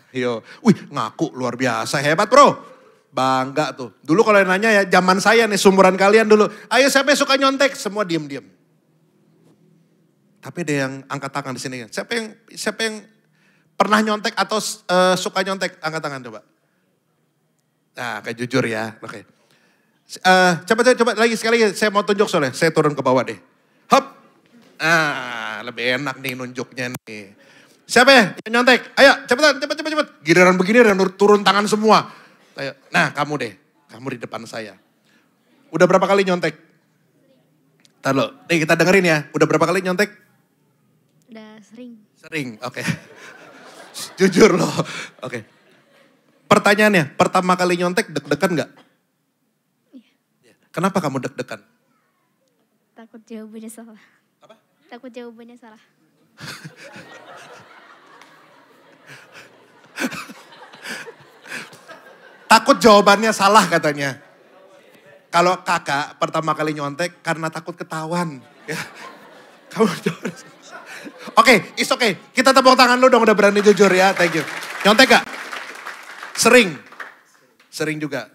Yo, wih ngaku luar biasa, hebat bro. Bangga tuh. Dulu kalau nanya ya, zaman saya nih, sumuran kalian dulu. Ayo siapa yang suka nyontek? Semua diem-diem. Tapi ada yang angkat tangan di sini. Siapa yang pernah nyontek atau suka nyontek? Angkat tangan coba. Nah, kayak jujur ya. Oke. Coba lagi sekali lagi. Saya mau tunjuk soalnya. Saya turun ke bawah deh. Hop. Lebih enak nih nunjuknya nih. Siapa ya yang nyontek? Ayo cepetan, cepet. Giliran begini udah turun tangan semua. Ayo. Nah kamu deh. Kamu di depan saya. Udah berapa kali nyontek? Ntar lo. Nih kita dengerin ya. Udah berapa kali nyontek? Udah sering. Sering, oke. Jujur loh. Oke. Pertanyaannya, pertama kali nyontek deg-degan gak? Iya. Kenapa kamu deg-degan? Takut jawabannya salah. Apa? Takut jawabannya salah. Takut jawabannya salah katanya. Kalau kakak pertama kali nyontek karena takut ketahuan. Ya. Kamu Oke, it's okay. Kita tepuk tangan lu dong udah berani jujur ya. Thank you. Nyontek gak? Sering. Sering juga.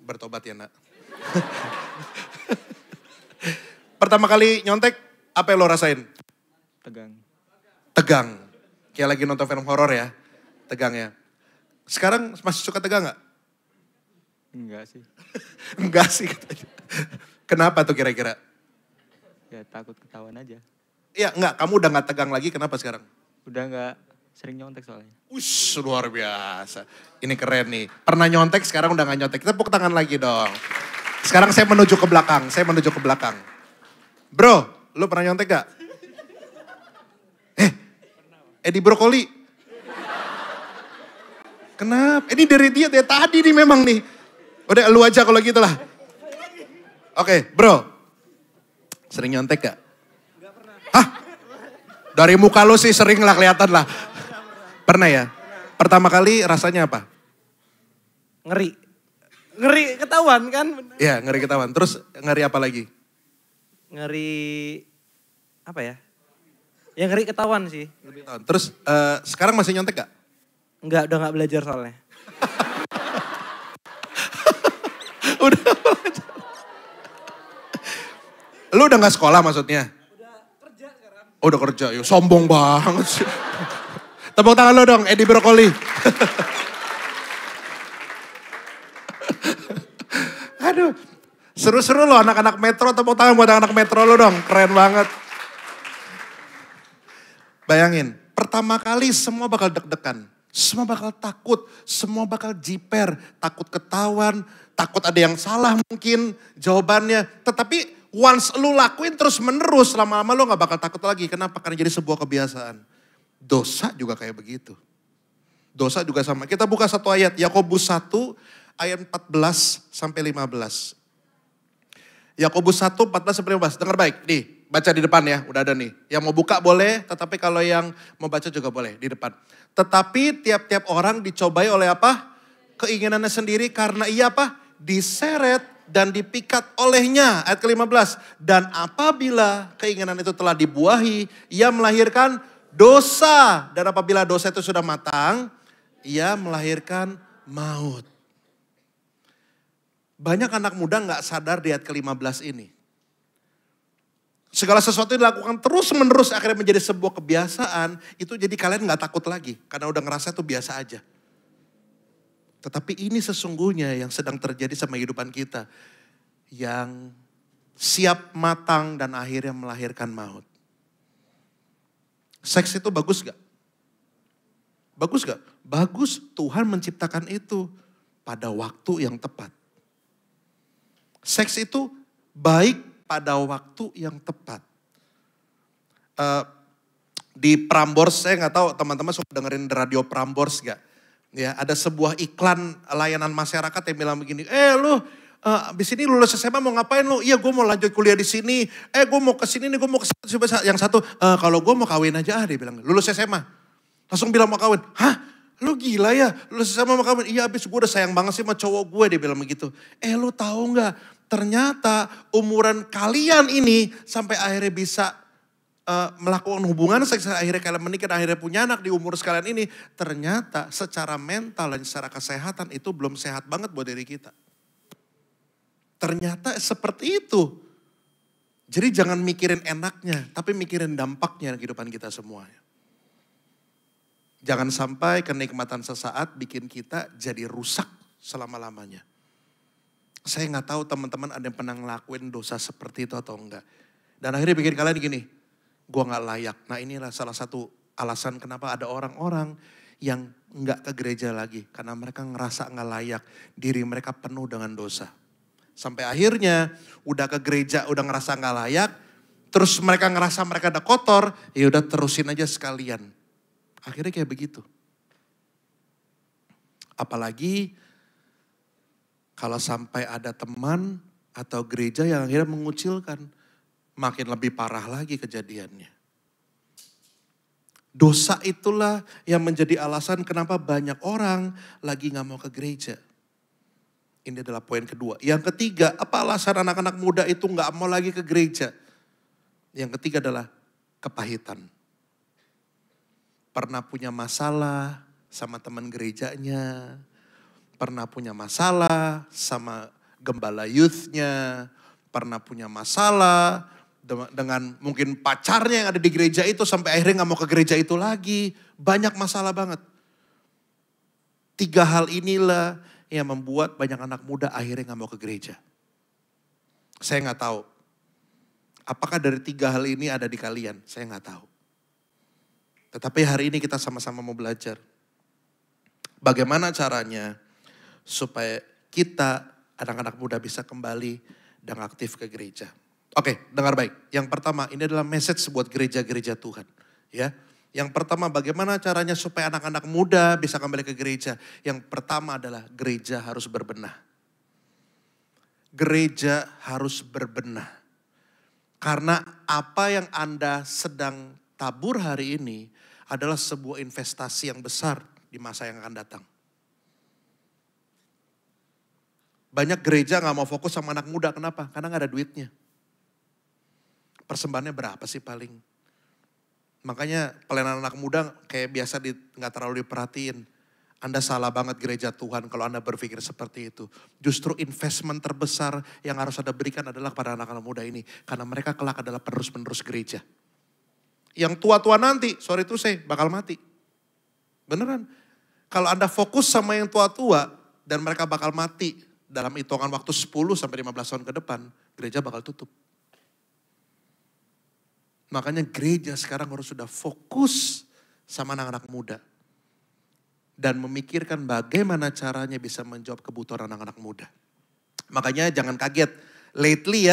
Bertobat ya nak. Pertama kali nyontek, apa yang lo rasain? Tegang. Kayak lagi nonton film horor ya. Tegang ya. Sekarang masih suka tegang gak? Enggak sih. Enggak sih katanya. Kenapa tuh kira-kira? Ya takut ketahuan aja. Iya enggak, kamu udah gak tegang lagi, kenapa sekarang? Udah enggak sering nyontek soalnya. Ush, luar biasa. Ini keren nih. Pernah nyontek, sekarang udah gak nyontek. Kita tepuk tangan lagi dong. Sekarang saya menuju ke belakang. Bro, lu pernah nyontek gak? Edi Brokoli. Kenapa? Ini dari dia tadi nih memang nih. Udah lu aja kalau gitu lah. Oke, bro. Sering nyontek gak? Gak pernah. Hah? Dari muka lu sih sering lah kelihatan lah. Pernah ya? Pertama kali rasanya apa? Ngeri. Ngeri ketahuan kan? Iya, ngeri ketahuan. Terus ngeri apa lagi? Ngeri apa ya? Ya ngeri ketahuan sih. Terus sekarang masih nyontek gak? Enggak, udah gak belajar soalnya. Udah belajar. Lu udah gak sekolah maksudnya? Udah kerja sekarang. Oh, udah kerja, ya sombong banget sih. Tepuk tangan lo dong, Edi Brokoli. Aduh, seru-seru lo anak-anak metro, tepuk tangan buat anak metro lo dong, keren banget. Bayangin, pertama kali semua bakal deg-degan, semua bakal takut, semua bakal jiper, takut ketahuan, takut ada yang salah mungkin jawabannya. Tetapi once lu lakuin terus menerus, lama-lama lu gak bakal takut lagi. Kenapa? Karena jadi sebuah kebiasaan. Dosa juga kayak begitu. Dosa juga sama. Kita buka satu ayat, Yakobus 1 ayat 14 sampai 15. Yakobus 1, 14 sampai 15. Dengar baik, nih baca di depan ya, udah ada nih. Yang mau buka boleh, tetapi kalau yang mau baca juga boleh di depan. Tetapi tiap-tiap orang dicobai oleh apa? Keinginannya sendiri karena ia apa? Diseret dan dipikat olehnya. Ayat ke-15. Dan apabila keinginan itu telah dibuahi, ia melahirkan dosa. Dan apabila dosa itu sudah matang, ia melahirkan maut. Banyak anak muda gak sadar di ayat ke-15 ini. Segala sesuatu yang dilakukan terus menerus akhirnya menjadi sebuah kebiasaan. Itu jadi kalian gak takut lagi. Karena udah ngerasa itu biasa aja. Tetapi ini sesungguhnya yang sedang terjadi sama kehidupan kita. Yang siap matang dan akhirnya melahirkan maut. Seks itu bagus gak? Bagus gak? Bagus, Tuhan menciptakan itu pada waktu yang tepat. Seks itu baik pada waktu yang tepat. Di Prambors, saya gak tahu teman-teman suka dengerin radio Prambors gak? Ya, ada sebuah iklan layanan masyarakat yang bilang begini, lu abis ini lulus SMA mau ngapain lu? Iya gue mau lanjut kuliah di sini. Gue mau ke sini nih, gue mau ke sini. Yang satu, kalau gue mau kawin aja dia bilang. Lulus SMA. Langsung bilang mau kawin. Hah? Lu gila ya? Lulus SMA mau kawin? Iya abis gue udah sayang banget sih sama cowok gue, dia bilang begitu. Lu tahu nggak? Ternyata umuran kalian ini sampai akhirnya bisa melakukan hubungan seks, akhirnya kalian menikah, akhirnya punya anak di umur sekalian ini. Ternyata secara mental dan secara kesehatan itu belum sehat banget buat diri kita. Ternyata seperti itu. Jadi jangan mikirin enaknya, tapi mikirin dampaknya di kehidupan kita semuanya. Jangan sampai kenikmatan sesaat bikin kita jadi rusak selama-lamanya. Saya nggak tahu teman-teman ada yang pernah ngelakuin dosa seperti itu atau enggak. Dan akhirnya bikin kalian gini, gue nggak layak. Nah inilah salah satu alasan kenapa ada orang-orang yang nggak ke gereja lagi. Karena mereka ngerasa nggak layak, diri mereka penuh dengan dosa. Sampai akhirnya udah ke gereja, udah ngerasa nggak layak. Terus mereka ngerasa mereka udah kotor, ya udah terusin aja sekalian. Akhirnya kayak begitu. Apalagi kalau sampai ada teman atau gereja yang akhirnya mengucilkan, makin lebih parah lagi kejadiannya. Dosa itulah yang menjadi alasan kenapa banyak orang lagi gak mau ke gereja. Ini adalah poin kedua. Yang ketiga, apa alasan anak-anak muda itu gak mau lagi ke gereja? Yang ketiga adalah kepahitan. Pernah punya masalah sama teman gerejanya, pernah punya masalah sama gembala youth-nya, pernah punya masalah dengan mungkin pacarnya yang ada di gereja itu sampai akhirnya gak mau ke gereja itu lagi. Banyak masalah banget. 3 hal inilah yang membuat banyak anak muda akhirnya gak mau ke gereja. Saya gak tahu. Apakah dari 3 hal ini ada di kalian? Saya gak tahu. Tetapi hari ini kita sama-sama mau belajar. Bagaimana caranya supaya kita anak-anak muda bisa kembali dan aktif ke gereja. Oke, dengar baik. Yang pertama, ini adalah message buat gereja-gereja Tuhan. Ya, yang pertama, bagaimana caranya supaya anak-anak muda bisa kembali ke gereja. Yang pertama adalah gereja harus berbenah. Gereja harus berbenah. Karena apa yang Anda sedang tabur hari ini adalah sebuah investasi yang besar di masa yang akan datang. Banyak gereja gak mau fokus sama anak muda, kenapa? Karena gak ada duitnya. Persembahannya berapa sih paling? Makanya pelayanan anak muda kayak biasa gak terlalu diperhatiin. Anda salah banget gereja Tuhan kalau Anda berpikir seperti itu. Justru investment terbesar yang harus Anda berikan adalah pada anak-anak muda ini. Karena mereka kelak adalah penerus-penerus gereja. Yang tua-tua nanti, sorry to say, bakal mati. Beneran. Kalau Anda fokus sama yang tua-tua dan mereka bakal mati dalam hitungan waktu 10 sampai 15 tahun ke depan, gereja bakal tutup. Makanya gereja sekarang harus sudah fokus sama anak-anak muda. Dan memikirkan bagaimana caranya bisa menjawab kebutuhan anak-anak muda. Makanya jangan kaget. Lately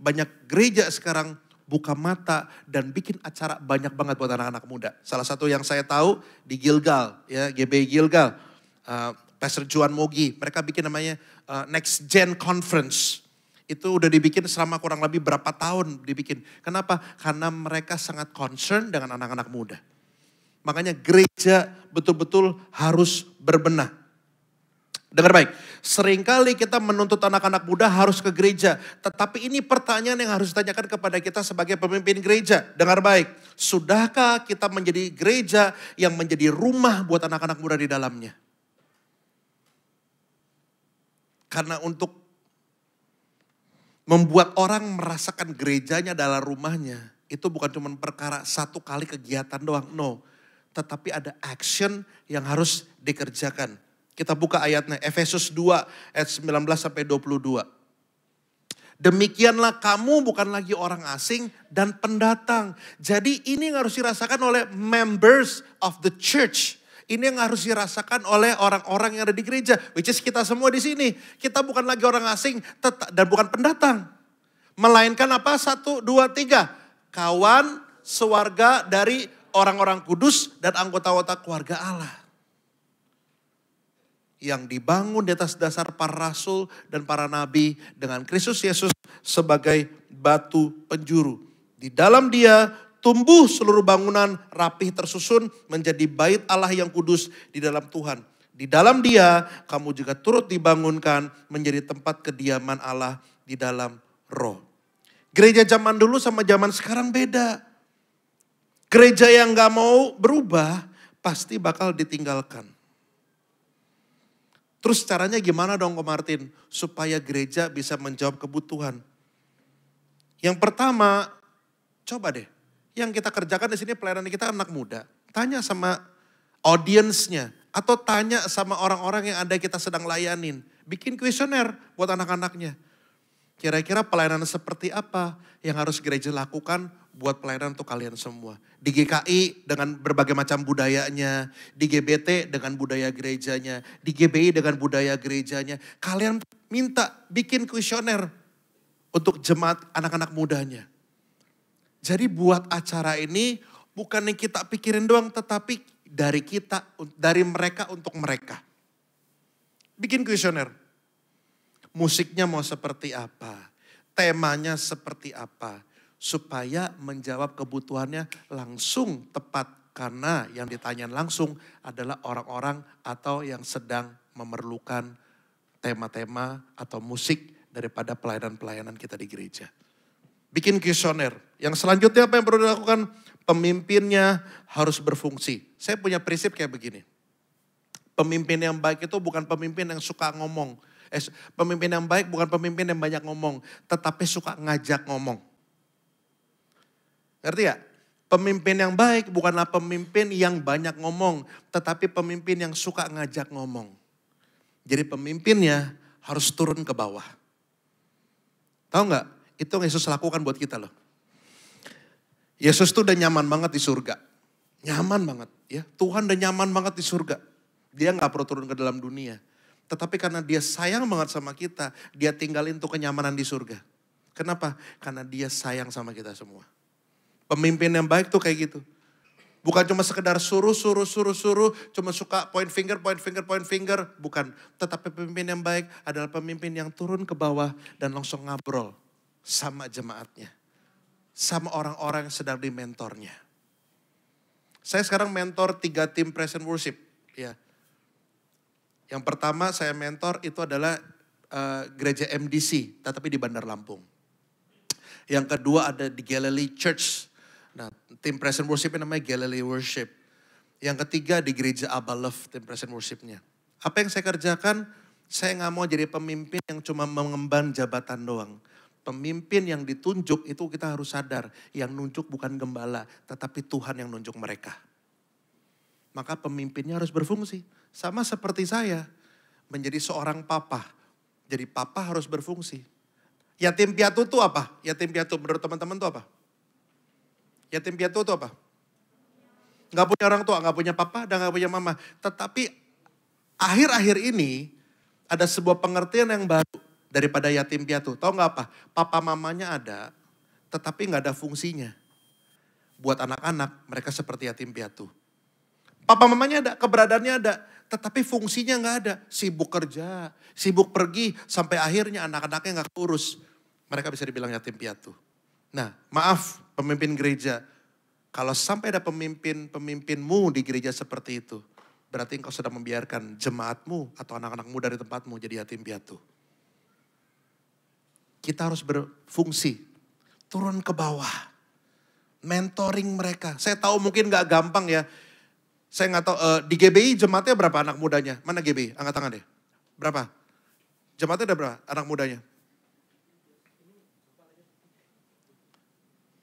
banyak gereja sekarang buka mata dan bikin acara banyak banget buat anak-anak muda. Salah satu yang saya tahu di Gilgal, ya GBI Gilgal. Pastor Juan Mogi, mereka bikin namanya Next Gen Conference. Itu udah dibikin selama kurang lebih berapa tahun dibikin. Kenapa? Karena mereka sangat concern dengan anak-anak muda. Makanya gereja betul-betul harus berbenah. Dengar baik, seringkali kita menuntut anak-anak muda harus ke gereja. Tetapi ini pertanyaan yang harus ditanyakan kepada kita sebagai pemimpin gereja. Dengar baik, sudahkah kita menjadi gereja yang menjadi rumah buat anak-anak muda di dalamnya? Karena untuk membuat orang merasakan gerejanya dalam rumahnya, itu bukan cuma perkara satu kali kegiatan doang, no. Tetapi ada action yang harus dikerjakan. Kita buka ayatnya, Efesus 2 ayat 19 sampai 22. Demikianlah kamu bukan lagi orang asing dan pendatang. Jadi ini yang harus dirasakan oleh members of the church. Ini yang harus dirasakan oleh orang-orang yang ada di gereja. Which is kita semua di sini. Kita bukan lagi orang asing dan bukan pendatang. Melainkan apa? 1, 2, 3. Kawan, sewarga dari orang-orang kudus dan anggota-anggota keluarga Allah. Yang dibangun di atas dasar para rasul dan para nabi dengan Kristus Yesus sebagai batu penjuru. Di dalam Dia tumbuh seluruh bangunan rapih tersusun menjadi bait Allah yang kudus di dalam Tuhan. Di dalam Dia kamu juga turut dibangunkan menjadi tempat kediaman Allah di dalam roh. Gereja zaman dulu sama zaman sekarang beda. Gereja yang gak mau berubah pasti bakal ditinggalkan. Terus caranya gimana dong Ko Martin? Supaya gereja bisa menjawab kebutuhan. Yang pertama, coba deh. Yang kita kerjakan di sini pelayanan kita anak muda. Tanya sama audiensnya, Atau tanya sama orang-orang yang ada kita sedang layanin. Bikin kuesioner buat anak-anaknya. Kira-kira pelayanan seperti apa yang harus gereja lakukan buat pelayanan untuk kalian semua. Di GKI dengan berbagai macam budayanya. Di GBT dengan budaya gerejanya. Di GBI dengan budaya gerejanya. Kalian minta bikin kuesioner untuk jemaat anak-anak mudanya. Jadi buat acara ini bukan yang kita pikirin doang, tetapi dari kita, dari mereka untuk mereka. Bikin kuesioner. Musiknya mau seperti apa? Temanya seperti apa? Supaya menjawab kebutuhannya langsung tepat. Karena yang ditanyain langsung adalah orang-orang atau yang sedang memerlukan tema-tema atau musik daripada pelayanan-pelayanan kita di gereja. Bikin kuesioner. Yang selanjutnya apa yang perlu dilakukan? Pemimpinnya harus berfungsi. Saya punya prinsip kayak begini. Pemimpin yang baik itu bukan pemimpin yang suka ngomong. Pemimpin yang baik bukan pemimpin yang banyak ngomong. Tetapi suka ngajak ngomong. Ngerti ya? Pemimpin yang baik bukanlah pemimpin yang banyak ngomong. Tetapi pemimpin yang suka ngajak ngomong. Jadi pemimpinnya harus turun ke bawah. Tahu nggak? Itu yang Yesus lakukan buat kita loh. Yesus tuh udah nyaman banget di surga. Nyaman banget ya. Tuhan udah nyaman banget di surga. Dia gak perlu turun ke dalam dunia. Tetapi karena dia sayang banget sama kita, dia tinggalin tuh kenyamanan di surga. Kenapa? Karena dia sayang sama kita semua. Pemimpin yang baik tuh kayak gitu. Bukan cuma sekedar suruh, cuma suka point finger. Bukan. Tetapi pemimpin yang baik adalah pemimpin yang turun ke bawah dan langsung ngobrol sama jemaatnya. Sama orang-orang yang sedang dimentornya. Saya sekarang mentor 3 tim praise and worship. Ya. Yang pertama saya mentor itu adalah gereja MDC, tetapi di Bandar Lampung. Yang kedua ada di Galilee Church. Nah, tim praise and worship namanya Galilee Worship. Yang ketiga di gereja Abba Love, tim praise and worshipnya. Apa yang saya kerjakan? Saya gak mau jadi pemimpin yang cuma mengemban jabatan doang. Pemimpin yang ditunjuk itu kita harus sadar. Yang nunjuk bukan gembala, tetapi Tuhan yang nunjuk mereka. Maka pemimpinnya harus berfungsi. Sama seperti saya, menjadi seorang papa. Jadi papa harus berfungsi. Yatim piatu itu apa? Yatim piatu menurut teman-teman itu apa? Yatim piatu itu apa? Gak punya orang tua, gak punya papa, dan gak punya mama. Tetapi akhir-akhir ini ada sebuah pengertian yang baru. Daripada yatim piatu. Tahu gak apa? Papa mamanya ada, tetapi gak ada fungsinya. Buat anak-anak, mereka seperti yatim piatu. Papa mamanya ada, keberadaannya ada, tetapi fungsinya gak ada. Sibuk kerja, sibuk pergi, sampai akhirnya anak-anaknya gak keurus. Mereka bisa dibilang yatim piatu. Nah, maaf pemimpin gereja. Kalau sampai ada pemimpinmu di gereja seperti itu, berarti engkau sedang membiarkan jemaatmu atau anak-anakmu dari tempatmu jadi yatim piatu. Kita harus berfungsi, turun ke bawah, mentoring mereka. Saya tahu mungkin gak gampang ya. Saya gak tahu, di GBI jemaatnya berapa anak mudanya? Mana GBI? Angkat tangan deh. Berapa? Jemaatnya ada berapa anak mudanya?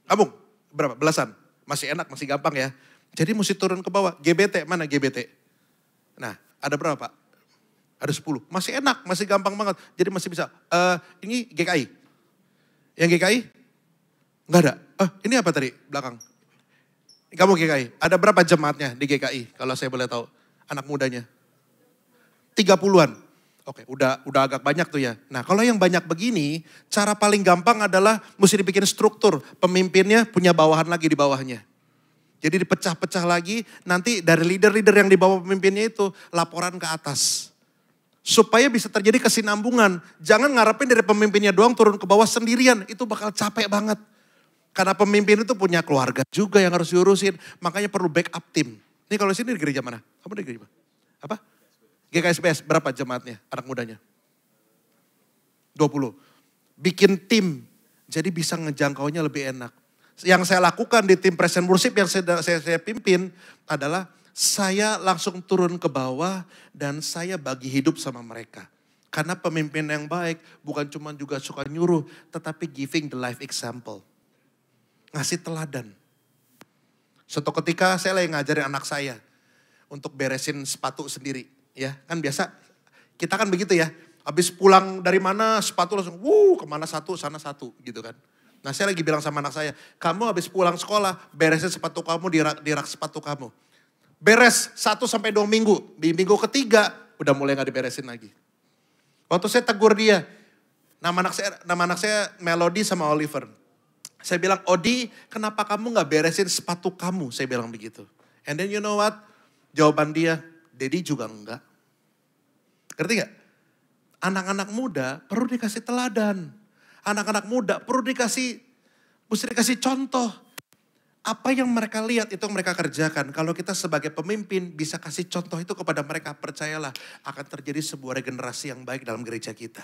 Abung, berapa? Belasan? Masih enak, masih gampang ya. Jadi mesti turun ke bawah. GBT, mana GBT? Nah, ada berapa Pak? Ada 10. Masih enak, masih gampang banget. Jadi masih bisa. Ini GKI. Yang GKI? Enggak ada. Ini apa tadi belakang? Kamu GKI. Ada berapa jemaatnya di GKI? Kalau saya boleh tahu. Anak mudanya. 30-an. Oke, udah agak banyak tuh ya. Nah, kalau yang banyak begini, cara paling gampang adalah mesti dibikin struktur. Pemimpinnya punya bawahan lagi di bawahnya. Jadi dipecah-pecah lagi, nanti dari leader-leader yang di bawah pemimpinnya itu laporan ke atas. Supaya bisa terjadi kesinambungan. Jangan ngarepin dari pemimpinnya doang turun ke bawah sendirian. Itu bakal capek banget. Karena pemimpin itu punya keluarga juga yang harus diurusin. Makanya perlu backup tim. Ini kalau sini di gereja mana? Kamu di gereja mana? Apa? GKSPS berapa jemaatnya, anak mudanya? 20. Bikin tim. Jadi bisa ngejangkaunya lebih enak. Yang saya lakukan di tim Praise and Worship yang saya pimpin adalah saya langsung turun ke bawah dan saya bagi hidup sama mereka. Karena pemimpin yang baik bukan cuma juga suka nyuruh, tetapi giving the life example. Ngasih teladan. Suatu ketika saya lagi ngajarin anak saya. untuk beresin sepatu sendiri. Ya, kan biasa kita kan begitu ya. Habis pulang dari mana sepatu langsung kemana satu, sana satu gitu kan. Nah saya lagi bilang sama anak saya, kamu habis pulang sekolah beresin sepatu kamu di rak sepatu kamu. Beres 1 sampai 2 minggu, di minggu ketiga udah mulai gak diberesin lagi. Waktu saya tegur dia, nama anak saya Melody sama Oliver. Saya bilang, Odi kenapa kamu gak beresin sepatu kamu? Saya bilang begitu. And then you know what? Jawaban dia, Daddy juga enggak. Ngerti gak? Anak-anak muda perlu dikasih teladan. Anak-anak muda perlu mesti dikasih contoh. Apa yang mereka lihat itu yang mereka kerjakan. Kalau kita sebagai pemimpin bisa kasih contoh itu kepada mereka, percayalah akan terjadi sebuah regenerasi yang baik dalam gereja kita.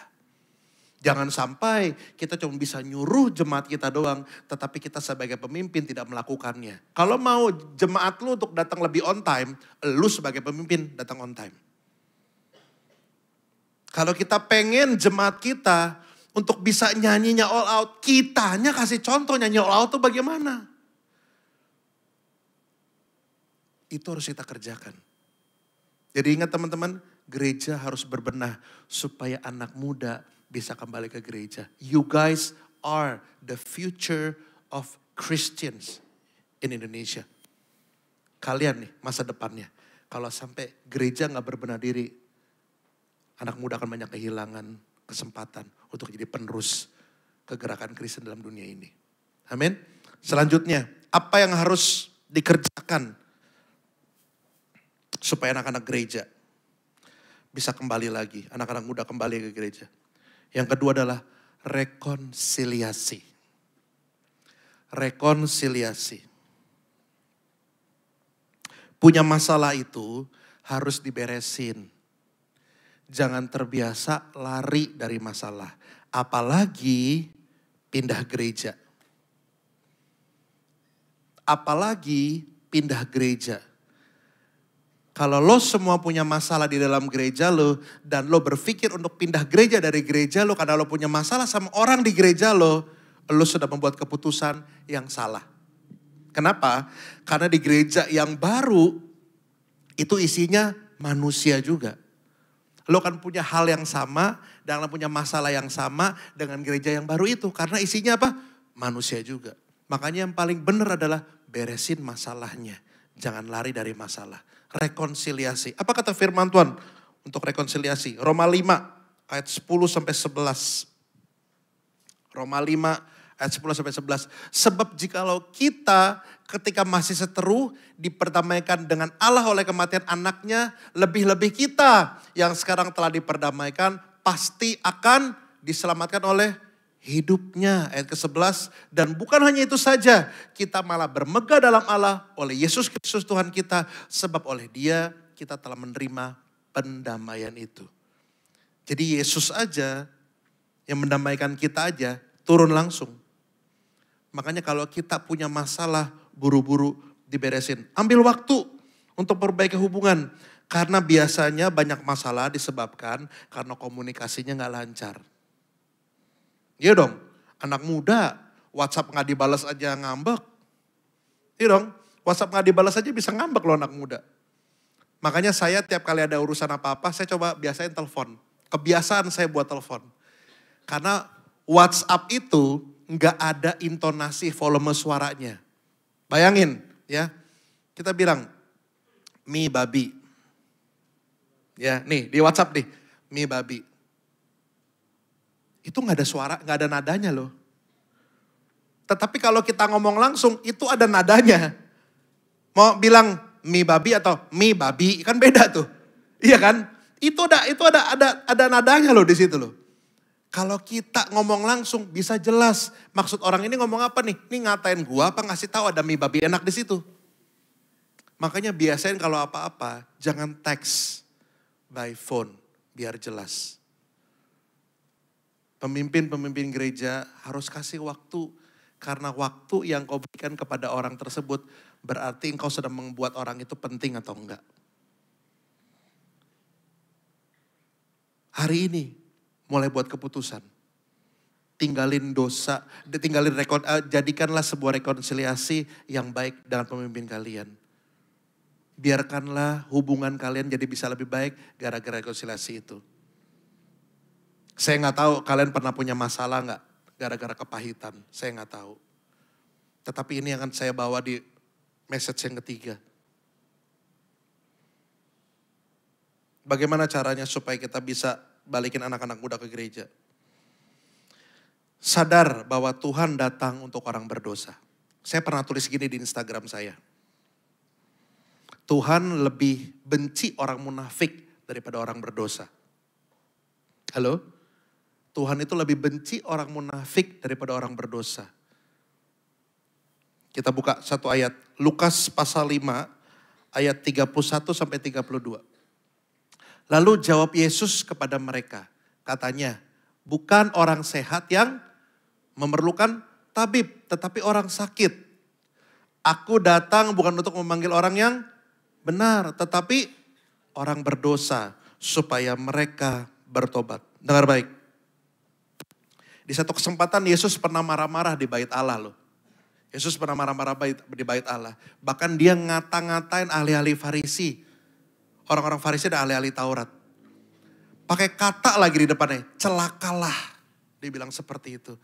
Jangan sampai kita cuma bisa nyuruh jemaat kita doang, tetapi kita sebagai pemimpin tidak melakukannya. Kalau mau jemaat lu untuk datang lebih on time, lu sebagai pemimpin datang on time. Kalau kita pengen jemaat kita untuk bisa nyanyinya all out, kitanya kasih contoh nyanyi all out itu bagaimana. Itu harus kita kerjakan. Jadi ingat teman-teman, gereja harus berbenah supaya anak muda bisa kembali ke gereja. You guys are the future of Christians in Indonesia. Kalian nih masa depannya. Kalau sampai gereja gak berbenah diri, anak muda akan banyak kehilangan kesempatan untuk jadi penerus kegerakan Kristen dalam dunia ini. Amin. Selanjutnya, apa yang harus dikerjakan supaya anak-anak gereja bisa kembali lagi, anak-anak muda kembali ke gereja. Yang kedua adalah rekonsiliasi. Rekonsiliasi. Punya masalah itu harus diberesin. Jangan terbiasa lari dari masalah. Apalagi pindah gereja. Apalagi pindah gereja. Kalau lo semua punya masalah di dalam gereja lo, dan lo berpikir untuk pindah gereja dari gereja lo karena lo punya masalah sama orang di gereja lo sudah membuat keputusan yang salah. Kenapa? Karena di gereja yang baru itu isinya manusia juga. Lo kan punya hal yang sama dan lo punya masalah yang sama dengan gereja yang baru itu. Karena isinya apa? Manusia juga. Makanya yang paling benar adalah beresin masalahnya. Jangan lari dari masalah. Rekonsiliasi. Apa kata firman Tuhan untuk rekonsiliasi? Roma 5 ayat 10 sampai 11. Roma 5 ayat 10 sampai 11. Sebab jikalau kita ketika masih seteru diperdamaikan dengan Allah oleh kematian anaknya, lebih-lebih kita yang sekarang telah diperdamaikan pasti akan diselamatkan oleh hidupnya. Ayat ke-11, dan bukan hanya itu saja, kita malah bermegah dalam Allah oleh Yesus Kristus Tuhan kita, sebab oleh Dia kita telah menerima pendamaian itu. Jadi Yesus aja yang mendamaikan kita aja turun langsung. Makanya kalau kita punya masalah, buru-buru diberesin. Ambil waktu untuk perbaiki hubungan. Karena biasanya banyak masalah disebabkan karena komunikasinya gak lancar. Iya dong, anak muda WhatsApp gak dibalas aja ngambek. Iya dong, WhatsApp gak dibalas aja bisa ngambek loh anak muda. Makanya saya tiap kali ada urusan apa-apa saya coba biasain telepon. Kebiasaan saya buat telepon. Karena WhatsApp itu gak ada intonasi volume suaranya. Bayangin ya, kita bilang, mi babi. Ya nih di WhatsApp nih, mi babi. Itu gak ada suara, gak ada nadanya loh. Tetapi kalau kita ngomong langsung, itu ada nadanya. Mau bilang mi babi atau mi babi, kan beda tuh. Iya kan? Itu ada nadanya loh di situ loh. Kalau kita ngomong langsung bisa jelas maksud orang ini ngomong apa nih? Ini ngatain gua apa ngasih tahu ada mi babi enak di situ. Makanya biasain kalau apa-apa jangan teks by phone biar jelas. Pemimpin-pemimpin gereja harus kasih waktu. Karena waktu yang kau berikan kepada orang tersebut berarti engkau sedang membuat orang itu penting atau enggak. Hari ini mulai buat keputusan. Tinggalin dosa, jadikanlah sebuah rekonsiliasi yang baik dengan pemimpin kalian. Biarkanlah hubungan kalian jadi bisa lebih baik gara-gara rekonsiliasi itu. Saya nggak tahu kalian pernah punya masalah nggak gara-gara kepahitan. Saya nggak tahu. Tetapi ini akan saya bawa di message yang ketiga. Bagaimana caranya supaya kita bisa balikin anak-anak muda ke gereja? Sadar bahwa Tuhan datang untuk orang berdosa. Saya pernah tulis gini di Instagram saya. Tuhan lebih benci orang munafik daripada orang berdosa. Halo? Tuhan itu lebih benci orang munafik daripada orang berdosa. Kita buka satu ayat. Lukas pasal 5 ayat 31 sampai 32. Lalu jawab Yesus kepada mereka. Katanya, bukan orang sehat yang memerlukan tabib, tetapi orang sakit. Aku datang bukan untuk memanggil orang yang benar, tetapi orang berdosa supaya mereka bertobat. Dengar baik. Di satu kesempatan Yesus pernah marah-marah di bait Allah loh. Yesus pernah marah-marah di bait Allah. Bahkan dia ngata-ngatain ahli-ahli Farisi. Orang-orang Farisi dan ahli-ahli Taurat. Pakai kata lagi di depannya, celakalah. Dia bilang seperti itu.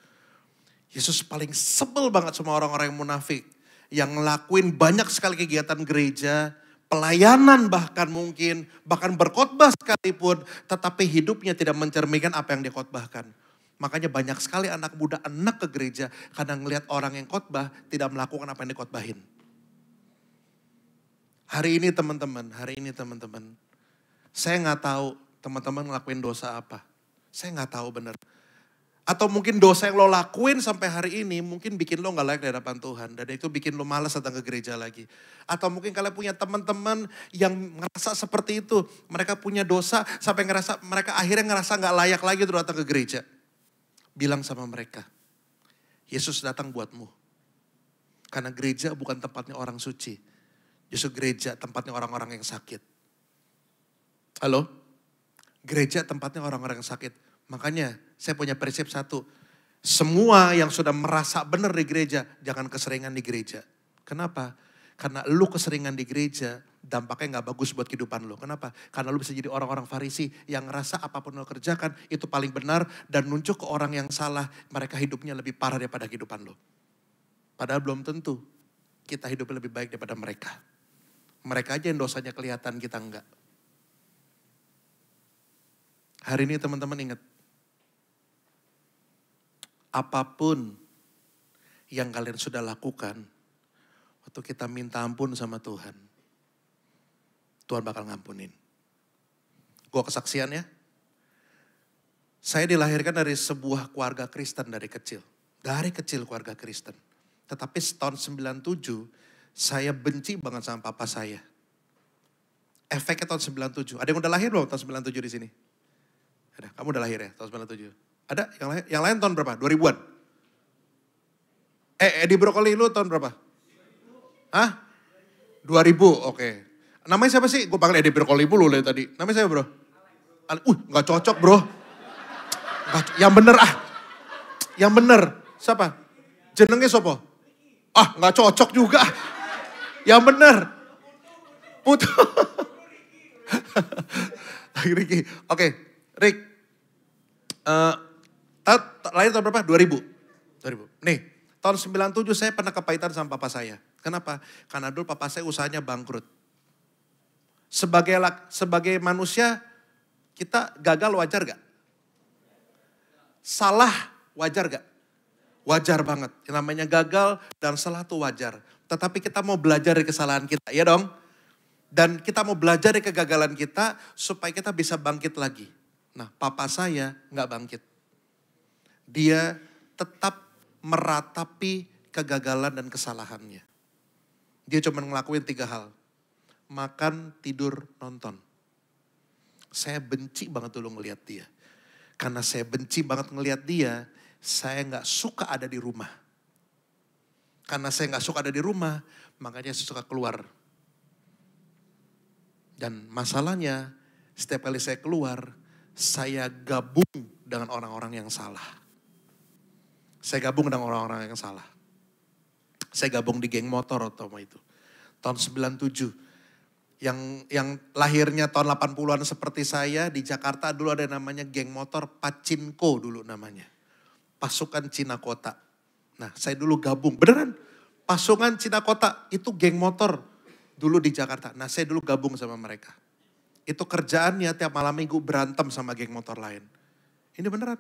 Yesus paling sebel banget sama orang-orang yang munafik. Yang ngelakuin banyak sekali kegiatan gereja, pelayanan bahkan mungkin, bahkan berkhotbah sekalipun, tetapi hidupnya tidak mencerminkan apa yang dikhotbahkan. Makanya banyak sekali anak muda enak ke gereja karena ngelihat orang yang khotbah tidak melakukan apa yang dikhotbahin. Hari ini teman-teman, saya nggak tahu teman-teman ngelakuin dosa apa. Saya nggak tahu benar. Atau mungkin dosa yang lo lakuin sampai hari ini mungkin bikin lo gak layak di hadapan Tuhan. Dan itu bikin lo malas datang ke gereja lagi. Atau mungkin kalian punya teman-teman yang ngerasa seperti itu. Mereka punya dosa sampai mereka akhirnya ngerasa gak layak lagi untuk datang ke gereja. Bilang sama mereka, Yesus datang buatmu. Karena gereja bukan tempatnya orang suci. Justru gereja tempatnya orang-orang yang sakit. Halo? Gereja tempatnya orang-orang yang sakit. Makanya saya punya prinsip satu. Semua yang sudah merasa benar di gereja, jangan keseringan di gereja. Kenapa? Karena lu keseringan di gereja, dampaknya gak bagus buat kehidupan lu. Kenapa? Karena lu bisa jadi orang-orang Farisi yang ngerasa apapun lu kerjakan itu paling benar dan nunjuk ke orang yang salah. Mereka hidupnya lebih parah daripada kehidupan lu. Padahal belum tentu kita hidupnya lebih baik daripada mereka. Mereka aja yang dosanya kelihatan, kita enggak. Hari ini teman-teman ingat. Apapun yang kalian sudah lakukan, waktu kita minta ampun sama Tuhan, Tuhan bakal ngampunin. Gua kesaksian ya. Saya dilahirkan dari sebuah keluarga Kristen dari kecil. Dari kecil keluarga Kristen. Tetapi tahun 97, saya benci banget sama papa saya. Efeknya tahun 97. Ada yang udah lahir belum tahun 97 di sini? Ada, kamu udah lahir ya tahun 97? Ada yang lain tahun berapa? 2000-an? Edi Brokoli lu tahun berapa? Hah? 2000, oke. Namanya siapa sih? Gue panggil Edi Brokoli dulu tadi. Namanya siapa bro? Gak cocok bro. Yang bener ah. Yang bener. Siapa? Jenengnya sopo? Ah gak cocok juga. Yang bener. Putu. Ricky. Oke, Rick. Lahir tahun berapa? 2000. Nih, tahun 97 saya pernah kepahitan sama papa saya. Kenapa? Karena dulu papa saya usahanya bangkrut. Sebagai manusia, kita gagal wajar gak? Salah wajar gak? Wajar banget. Yang namanya gagal dan salah itu wajar. Tetapi kita mau belajar dari kesalahan kita, ya dong? Dan kita mau belajar dari kegagalan kita supaya kita bisa bangkit lagi. Nah, papa saya gak bangkit. Dia tetap meratapi kegagalan dan kesalahannya. Dia cuma ngelakuin 3 hal. Makan, tidur, nonton. Saya benci banget dulu ngelihat dia. Karena saya benci banget ngelihat dia, saya gak suka ada di rumah. Karena saya gak suka ada di rumah, makanya saya suka keluar. Dan masalahnya, setiap kali saya keluar, saya gabung dengan orang-orang yang salah. Saya gabung dengan orang-orang yang salah. Saya gabung di geng motor atau itu. Tahun 97. Yang lahirnya tahun 80-an seperti saya, di Jakarta dulu ada namanya geng motor Pacinko dulu namanya. Pasukan Cina Kota. Nah saya dulu gabung, beneran. Pasukan Cina Kota itu geng motor dulu di Jakarta. Nah saya dulu gabung sama mereka. Itu kerjaannya tiap malam minggu berantem sama geng motor lain. Ini beneran.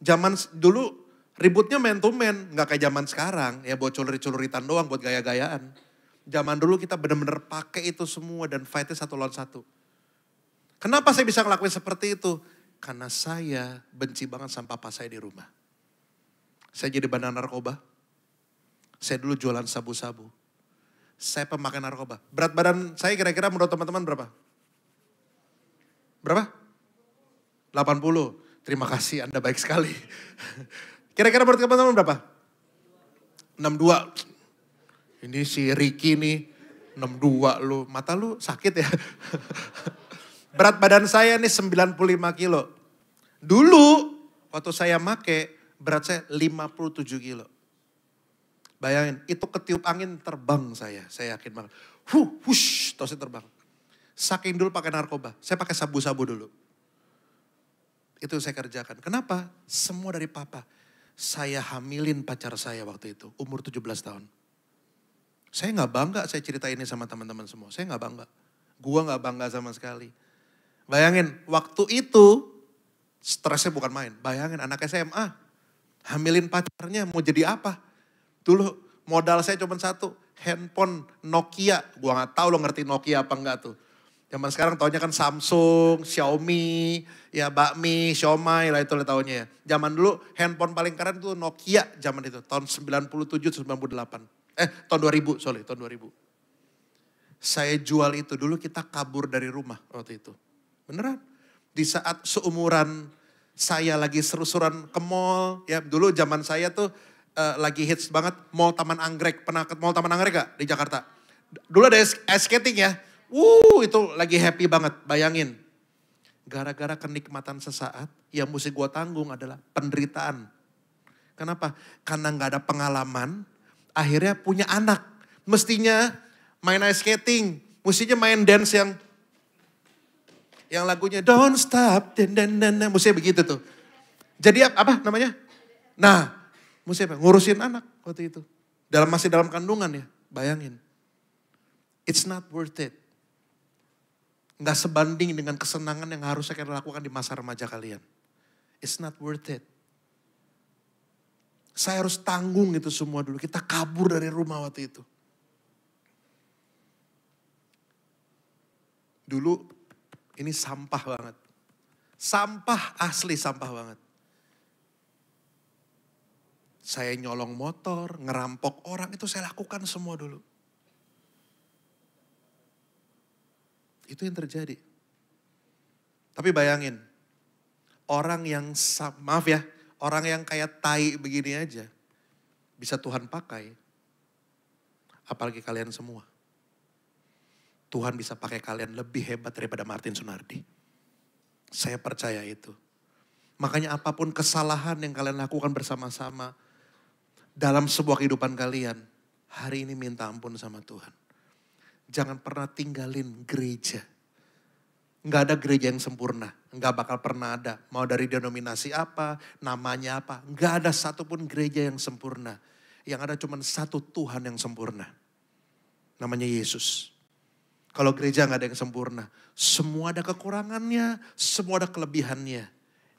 Zaman dulu ributnya man to man, gak kayak zaman sekarang. Ya buat celurit-celuritan doang, buat gaya-gayaan. Zaman dulu kita benar-benar pakai itu semua dan fightnya 1 lawan 1. Kenapa saya bisa ngelakuin seperti itu? Karena saya benci banget sama papa saya di rumah. Saya jadi bandar narkoba. Saya dulu jualan sabu-sabu. Saya pemakai narkoba. Berat badan saya kira-kira menurut teman-teman berapa? Berapa? 80. Terima kasih, Anda baik sekali. Kira-kira menurut teman-teman berapa? 62. Ini si Ricky nih, 62 lu. Mata lu sakit ya? Berat badan saya nih 95 kilo. Dulu waktu saya make, berat saya 57 kilo. Bayangin, itu ketiup angin terbang saya yakin banget. Hush, terus terbang. Saking dulu pakai narkoba, saya pakai sabu-sabu dulu. Itu saya kerjakan. Kenapa? Semua dari papa. Saya hamilin pacar saya waktu itu, umur 17 tahun. Saya gak bangga saya cerita ini sama teman-teman semua. Saya gak bangga. Gua gak bangga sama sekali. Bayangin, waktu itu stresnya bukan main. Bayangin anak SMA, hamilin pacarnya mau jadi apa? Dulu modal saya cuma satu, handphone Nokia. Gua gak tahu lo ngerti Nokia apa enggak tuh. Zaman sekarang taunya kan Samsung, Xiaomi, ya bakmi, Xiaomi lah itu taunya ya. Zaman dulu handphone paling keren tuh Nokia zaman itu, tahun 97-98. Tahun 2000, tahun 2000. Saya jual itu dulu, kita kabur dari rumah waktu itu. Beneran. Di saat seumuran saya lagi seru-seruan ke mall, ya dulu zaman saya tuh lagi hits banget Mall Taman Anggrek. Pernah ke Mall Taman Anggrek gak di Jakarta? Dulu ada ice skating ya. Itu lagi happy banget, bayangin. Gara-gara kenikmatan sesaat, yang mesti gue tanggung adalah penderitaan. Kenapa? Karena gak ada pengalaman, akhirnya punya anak. Mestinya main ice skating, mestinya main dance yang lagunya Don't Stop, mestinya begitu tuh. Jadi apa namanya? Nah, mestinya ngurusin anak waktu itu. Masih dalam kandungan ya, bayangin. It's not worth it. Nggak sebanding dengan kesenangan yang harusnya kita lakukan di masa remaja kalian. It's not worth it. Saya harus tanggung itu semua dulu. Kita kabur dari rumah waktu itu. Dulu ini sampah banget. Sampah asli, sampah banget. Saya nyolong motor, ngerampok orang, itu saya lakukan semua dulu. Itu yang terjadi. Tapi bayangin, orang yang, maaf ya, orang yang kayak tai begini aja, bisa Tuhan pakai, apalagi kalian semua. Tuhan bisa pakai kalian lebih hebat daripada Martin Sunardi. Saya percaya itu. Makanya apapun kesalahan yang kalian lakukan bersama-sama, dalam sebuah kehidupan kalian, hari ini minta ampun sama Tuhan. Jangan pernah tinggalin gereja. Nggak ada gereja yang sempurna. Nggak bakal pernah ada. Mau dari denominasi apa, namanya apa. Nggak ada satupun gereja yang sempurna. Yang ada cuma satu Tuhan yang sempurna. Namanya Yesus. Kalau gereja nggak ada yang sempurna. Semua ada kekurangannya, semua ada kelebihannya.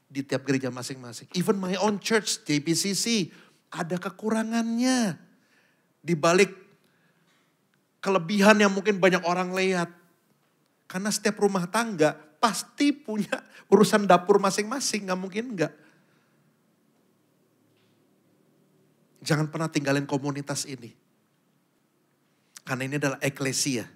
Di tiap gereja masing-masing. Even my own church, JPCC, ada kekurangannya. Di balik kelebihan yang mungkin banyak orang lihat. Karena setiap rumah tangga pasti punya urusan dapur masing-masing, gak mungkin enggak. Jangan pernah tinggalin komunitas ini. Karena ini adalah eklesia.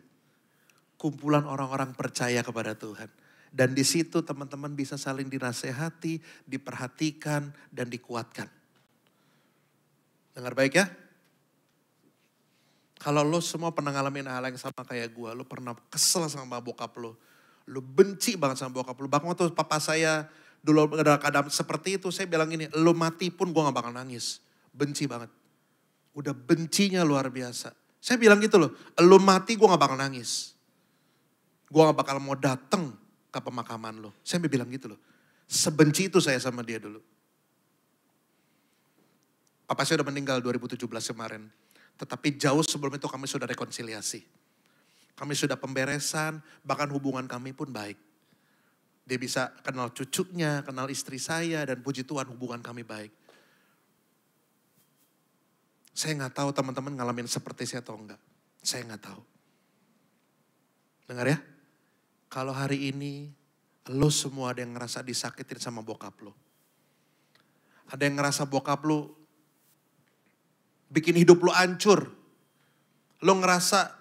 Kumpulan orang-orang percaya kepada Tuhan. Dan di situ teman-teman bisa saling dinasehati, diperhatikan, dan dikuatkan. Dengar baik ya? Kalau lo semua pernah ngalamin hal yang sama kayak gue, lo pernah kesel sama bokap lo benci banget sama bokap lo. Bahkan waktu papa saya dulu ada keadaan seperti itu, saya bilang gini, lo mati pun gue gak bakal nangis. Benci banget. Udah bencinya luar biasa. Saya bilang gitu loh, lo mati gue gak bakal nangis. Gue gak bakal mau datang ke pemakaman lo. Saya bilang gitu loh. Sebenci itu saya sama dia dulu. Papa saya udah meninggal 2017 kemarin. Tetapi jauh sebelum itu kami sudah rekonsiliasi. Kami sudah pemberesan, bahkan hubungan kami pun baik. Dia bisa kenal cucunya, kenal istri saya, dan puji Tuhan hubungan kami baik. Saya gak tahu teman-teman ngalamin seperti saya atau enggak. Saya gak tahu. Dengar ya? Kalau hari ini lo semua ada yang ngerasa disakitin sama bokap lo. Ada yang ngerasa bokap lo bikin hidup lo hancur. Lo ngerasa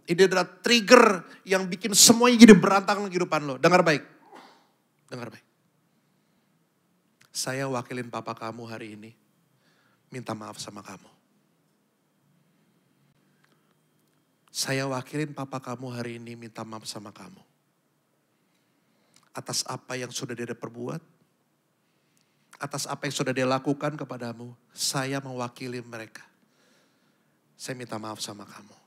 ini adalah trigger yang bikin semuanya jadi berantakan kehidupan lo. Dengar baik. Dengar baik. Saya wakilin papa kamu hari ini. Minta maaf sama kamu. Saya wakilin papa kamu hari ini minta maaf sama kamu. Atas apa yang sudah dia perbuat. Atas apa yang sudah dia lakukan kepadamu. Saya mewakili mereka. Saya minta maaf sama kamu.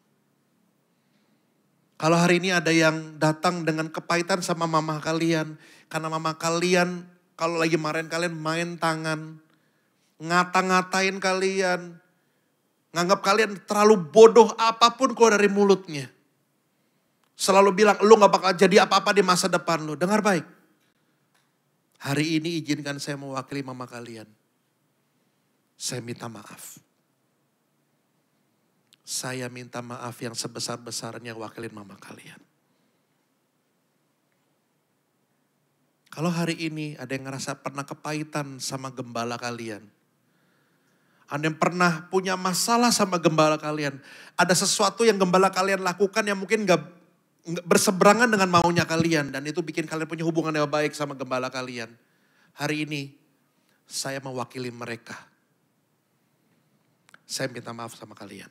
Kalau hari ini ada yang datang dengan kepahitan sama mama kalian. Karena mama kalian kalau lagi marahin kalian main tangan. Ngata-ngatain kalian. Nganggap kalian terlalu bodoh apapun keluar dari mulutnya. Selalu bilang lu gak bakal jadi apa-apa di masa depan lu. Dengar baik. Hari ini izinkan saya mewakili mama kalian. Saya minta maaf. Saya minta maaf yang sebesar-besarnya wakilin mama kalian. Kalau hari ini ada yang ngerasa pernah kepahitan sama gembala kalian. Ada yang pernah punya masalah sama gembala kalian. Ada sesuatu yang gembala kalian lakukan yang mungkin gak berseberangan dengan maunya kalian. Dan itu bikin kalian punya hubungan yang baik sama gembala kalian. Hari ini saya mewakili mereka. Saya minta maaf sama kalian.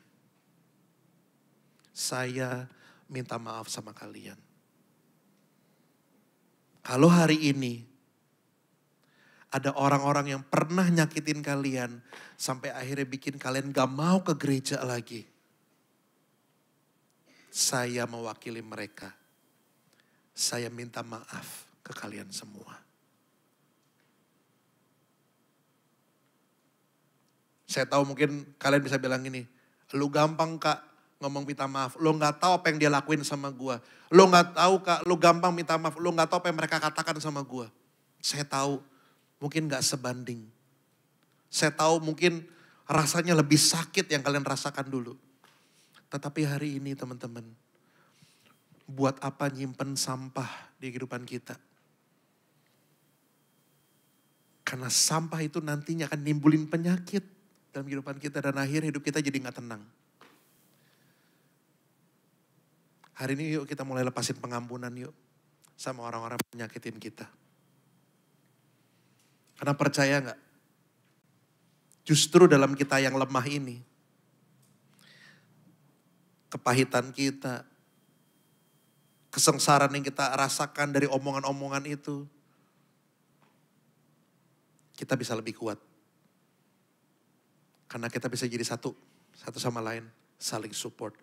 Saya minta maaf sama kalian. Kalau hari ini ada orang-orang yang pernah nyakitin kalian. Sampai akhirnya bikin kalian gak mau ke gereja lagi. Saya mewakili mereka. Saya minta maaf ke kalian semua. Saya tahu mungkin kalian bisa bilang gini. Lu gampang kak ngomong minta maaf. Lu gak tahu apa yang dia lakuin sama gua. Lu gak tahu kak, lu gampang minta maaf. Lu gak tahu apa yang mereka katakan sama gua. Saya tahu. Mungkin gak sebanding. Saya tahu mungkin rasanya lebih sakit yang kalian rasakan dulu. Tetapi hari ini teman-teman. Buat apa nyimpen sampah di kehidupan kita? Karena sampah itu nantinya akan nimbulin penyakit dalam kehidupan kita. Dan akhirnya hidup kita jadi gak tenang. Hari ini yuk kita mulai lepasin pengampunan yuk. Sama orang-orang yang menyakitin kita. Karena percaya gak? Justru dalam kita yang lemah ini. Kepahitan kita. Kesengsaraan yang kita rasakan dari omongan-omongan itu. Kita bisa lebih kuat. Karena kita bisa jadi satu sama lain. Saling support.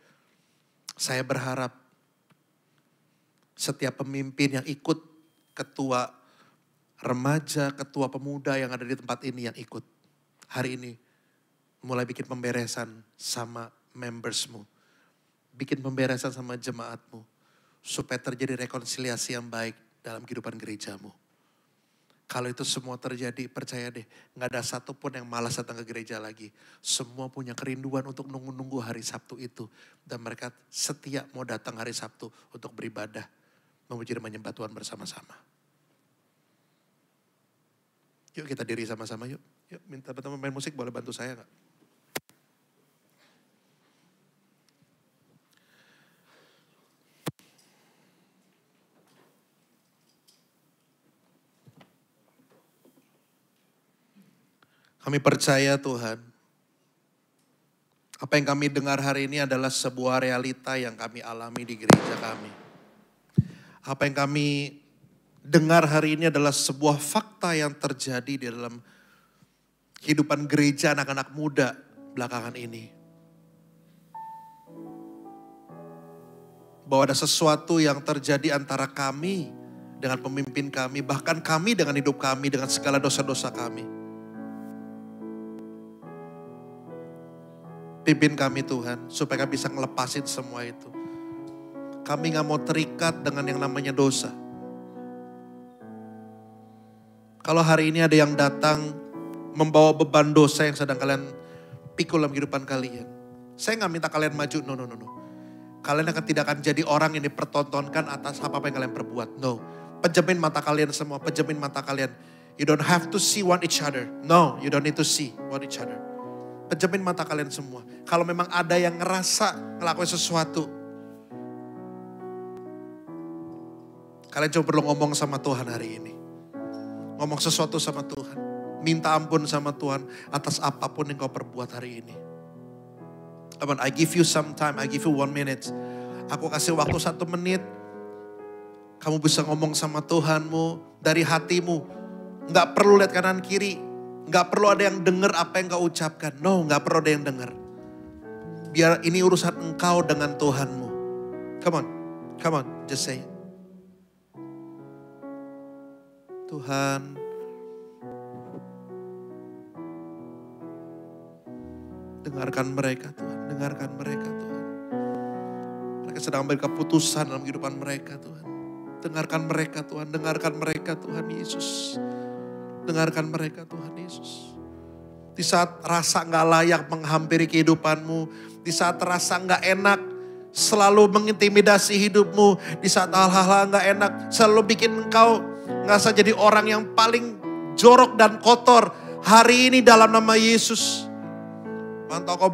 Saya berharap setiap pemimpin yang ikut, ketua remaja, ketua pemuda yang ada di tempat ini yang ikut. Hari ini mulai bikin pemberesan sama membersmu. Bikin pemberesan sama jemaatmu. Supaya terjadi rekonsiliasi yang baik dalam kehidupan gerejamu. Kalau itu semua terjadi, percaya deh, gak ada satupun yang malas datang ke gereja lagi. Semua punya kerinduan untuk nunggu-nunggu hari Sabtu itu. Dan mereka setia mau datang hari Sabtu untuk beribadah. Memuji dan menyembah Tuhan bersama-sama. Yuk kita diri sama-sama yuk. Yuk minta teman-teman main musik, boleh bantu saya gak? Kami percaya Tuhan, apa yang kami dengar hari ini adalah sebuah realita yang kami alami di gereja kami. Apa yang kami dengar hari ini adalah sebuah fakta yang terjadi di dalam kehidupan gereja anak-anak muda belakangan ini. Bahwa ada sesuatu yang terjadi antara kami dengan pemimpin kami, bahkan kami dengan hidup kami, dengan segala dosa-dosa kami. Pimpin kami Tuhan, supaya kami bisa ngelepasin semua itu. Kami gak mau terikat dengan yang namanya dosa. Kalau hari ini ada yang datang membawa beban dosa yang sedang kalian pikul dalam kehidupan kalian. Saya gak minta kalian maju, no. Kalian tidak akan jadi orang yang dipertontonkan atas apa yang kalian perbuat. No, pejamin mata kalian semua, pejamin mata kalian. You don't have to see one each other. No, you don't need to see one each other. Pejamin mata kalian semua. Kalau memang ada yang ngerasa ngelakuin sesuatu, kalian coba perlu ngomong sama Tuhan hari ini. Ngomong sesuatu sama Tuhan. Minta ampun sama Tuhan atas apapun yang kau perbuat hari ini. Come on, I give you some time, I give you 1 minute. Aku kasih waktu 1 menit. Kamu bisa ngomong sama Tuhanmu dari hatimu. Gak perlu lihat kanan kiri. Gak perlu ada yang dengar apa yang kau ucapkan. No, gak perlu ada yang dengar. Biar ini urusan engkau dengan Tuhanmu. Come on, just say it. Tuhan, dengarkan mereka Tuhan, dengarkan mereka Tuhan. Mereka sedang ambil keputusan dalam kehidupan mereka Tuhan. Dengarkan mereka Tuhan, dengarkan mereka Tuhan Yesus. Dengarkan mereka Tuhan Yesus. Di saat rasa gak layak menghampiri kehidupanmu, di saat rasa gak enak selalu mengintimidasi hidupmu, di saat hal-hal gak enak selalu bikin engkau ngerasa jadi orang yang paling jorok dan kotor. Hari ini dalam nama Yesus, mantap kau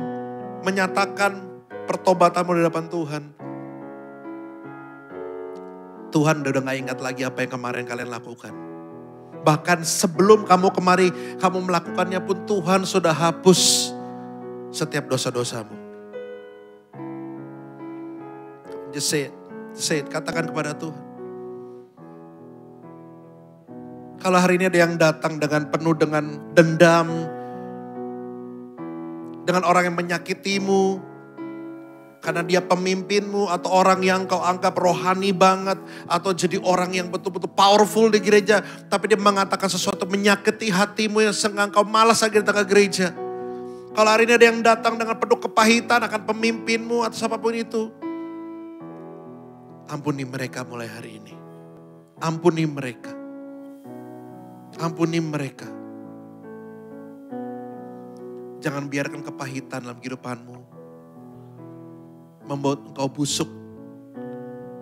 menyatakan pertobatanmu di hadapan Tuhan. Tuhan udah gak ingat lagi apa yang kemarin kalian lakukan. Bahkan sebelum kamu kemari, kamu melakukannya pun Tuhan sudah hapus setiap dosa-dosamu. Just say it, katakan kepada Tuhan. Kalau hari ini ada yang datang dengan penuh dengan dendam, dengan orang yang menyakitimu, karena dia pemimpinmu atau orang yang kau anggap rohani banget, atau jadi orang yang betul-betul powerful di gereja, tapi dia mengatakan sesuatu menyakiti hatimu yang sehingga kau malas lagi datang ke gereja. Kalau hari ini ada yang datang dengan penuh kepahitan akan pemimpinmu atau siapapun itu, ampuni mereka mulai hari ini. Ampuni mereka. Ampuni mereka. Jangan biarkan kepahitan dalam kehidupanmu membuat engkau busuk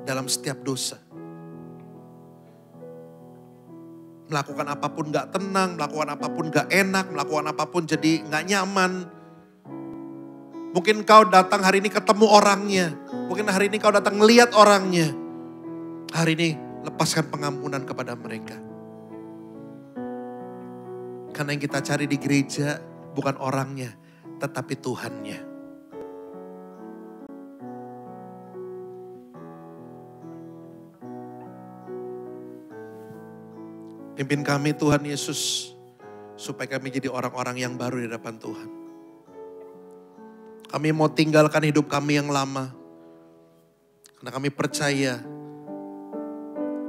dalam setiap dosa. Melakukan apapun gak tenang, melakukan apapun gak enak, melakukan apapun jadi gak nyaman. Mungkin kau datang hari ini ketemu orangnya. Mungkin hari ini kau datang ngelihat orangnya. Hari ini lepaskan pengampunan kepada mereka. Karena yang kita cari di gereja bukan orangnya, tetapi Tuhannya. Pimpin kami Tuhan Yesus, supaya kami jadi orang-orang yang baru di hadapan Tuhan. Kami mau tinggalkan hidup kami yang lama. Karena kami percaya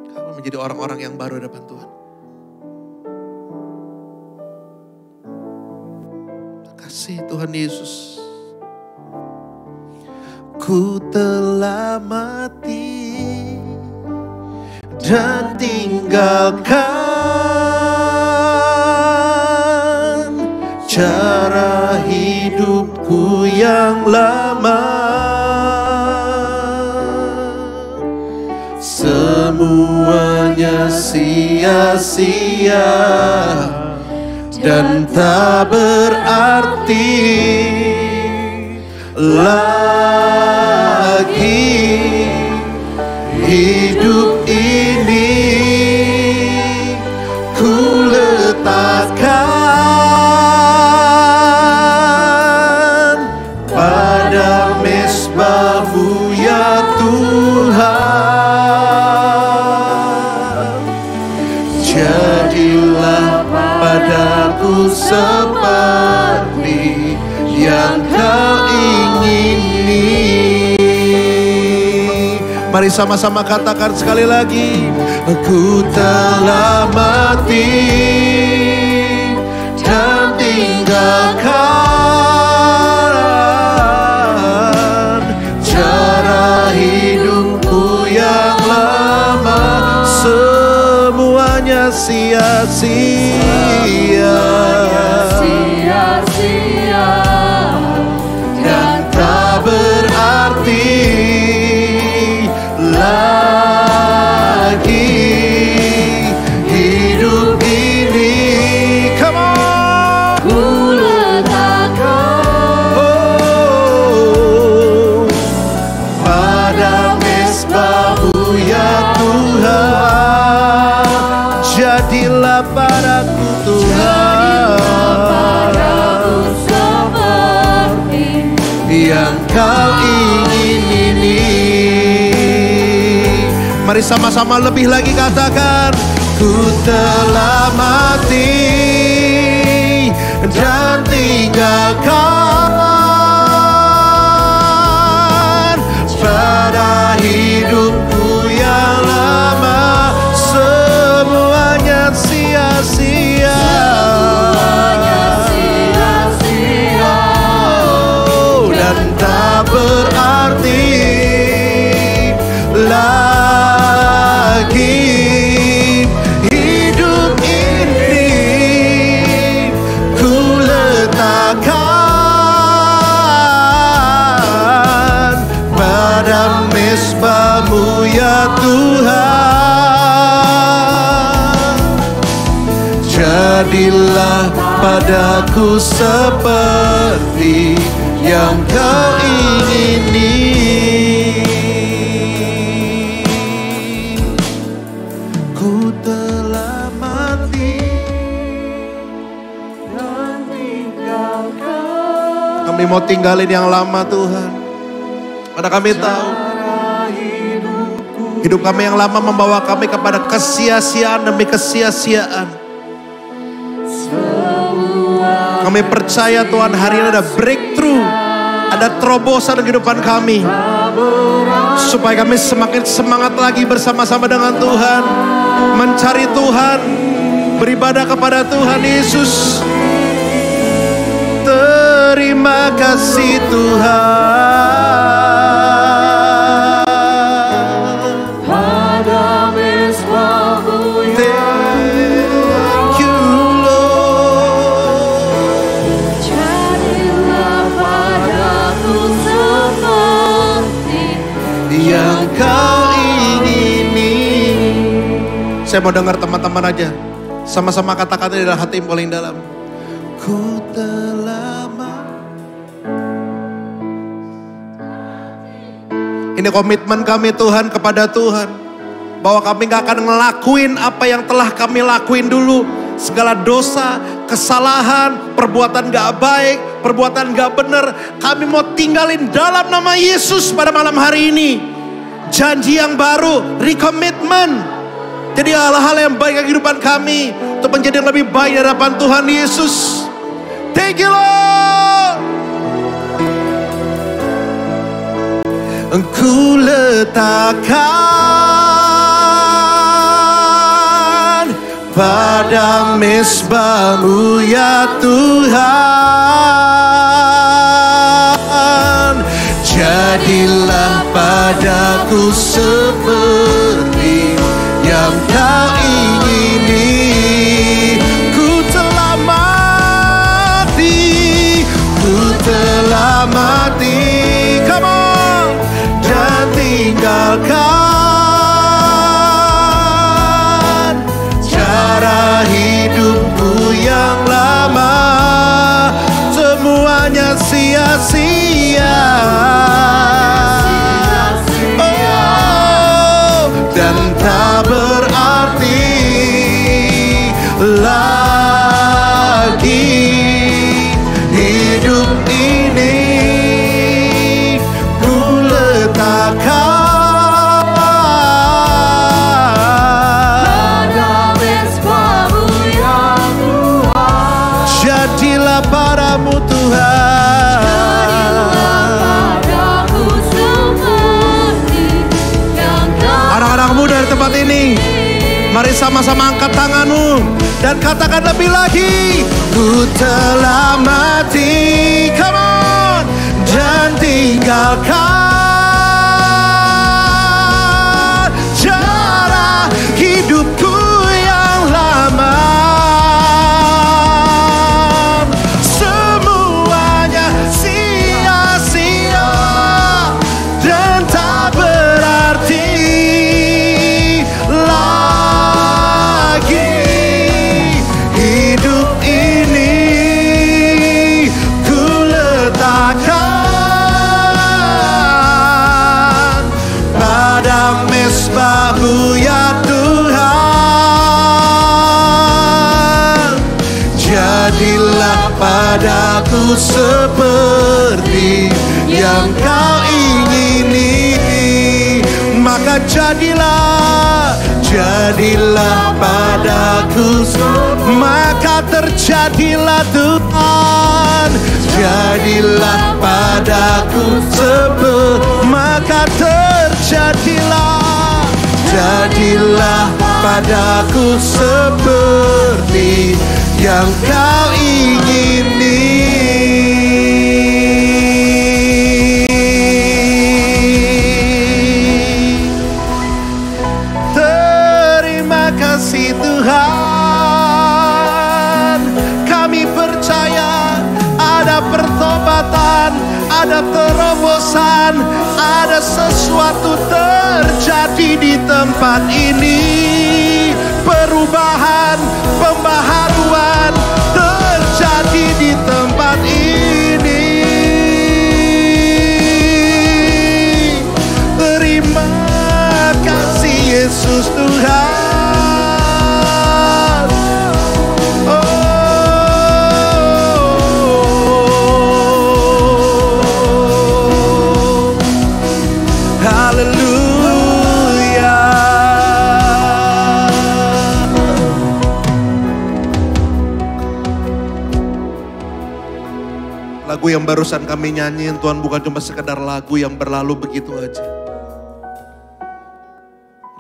kami menjadi orang-orang yang baru di hadapan Tuhan. Kasih Tuhan Yesus. Ku telah mati dan tinggalkan cara hidupku yang lama. Semuanya sia-sia dan tak berarti lagi hidup ini. Ku letakkan pada mezbah-Mu ya Tuhan. Jadilah padaku seperti yang Kau ingini. Mari sama-sama katakan sekali lagi. Ku telah mati dan tinggalkan cara hidupku yang lama, semuanya sia-sia dan tak berarti lagi hidup ini. Come on. Ku letakkan Pada mezbah-Mu ya Tuhan, jadilah padaku Tuhan seperti yang Kau ingin ini. Mari sama-sama lebih lagi katakan. Ku telah mati dan tinggalkan pada hidupku yang lama, semuanya sia-sia. Oh, dan tak berarti lagi hidup ini. Ku letakkan pada mezbah-Mu ya Tuhan, jadilah padaku seperti yang Kau ingini. Ku telah mati dan tinggalkan. Kami mau tinggalin yang lama Tuhan, karena kami tahu hidup kami yang lama membawa kami kepada kesia-siaan demi kesia-siaan. Kami percaya Tuhan hari ini ada breakthrough, ada terobosan dalam kehidupan kami, supaya kami semakin semangat lagi bersama-sama dengan Tuhan, mencari Tuhan, beribadah kepada Tuhan Yesus. Terima kasih Tuhan. pada mezbah-Mu Thank you Lord. jadilah padaku seperti Yang Kau ingini. Saya mau dengar teman-teman aja sama-sama kata-kata di dalam hati yang paling dalam. Ku telah Ini komitmen kami Tuhan kepada Tuhan, bahwa kami gak akan ngelakuin apa yang telah kami lakuin dulu. Segala dosa, kesalahan, perbuatan gak baik, perbuatan gak benar, kami mau tinggalin dalam nama Yesus pada malam hari ini. Janji yang baru, recommitment. Jadi hal-hal yang baik dalam kehidupan kami, untuk menjadi yang lebih baik di hadapan Tuhan Yesus. Thank you Lord. Ku letakkan pada mezbah-Mu ya Tuhan, jadilah padaku seperti yang Kau ingini. Ku telah mati, come on, dan tinggalkan cara hidupku yang lama, semuanya sia-sia. Oh, dan tak berarti lagi hidup ini. Ku letakkan jadilah padamu Tuhan, Mari sama-sama angkat tanganmu dan katakan lebih lagi. Ku telah mati, come on, dan tinggalkan cara hidupku yang lama. Semuanya sia-sia dan tak berarti lagi. Hidup ini ku letakkan pada mesbah-Mu ya Tuhan. Jadilah padaku seperti yang Kau ingini, maka jadilah padaku, maka terjadilah Tuhan. Jadilah padaku maka jadilah padaku seperti yang Kau ingini. Terima kasih Tuhan, kami percaya ada pertobatan, ada terobosan, ada sesuatu terjadi di tempat ini. Perubahan, pembaharuan terjadi di tempat ini. Terima kasih Yesus Tuhan. Lagu yang barusan kami nyanyiin Tuhan bukan cuma sekedar lagu yang berlalu begitu aja.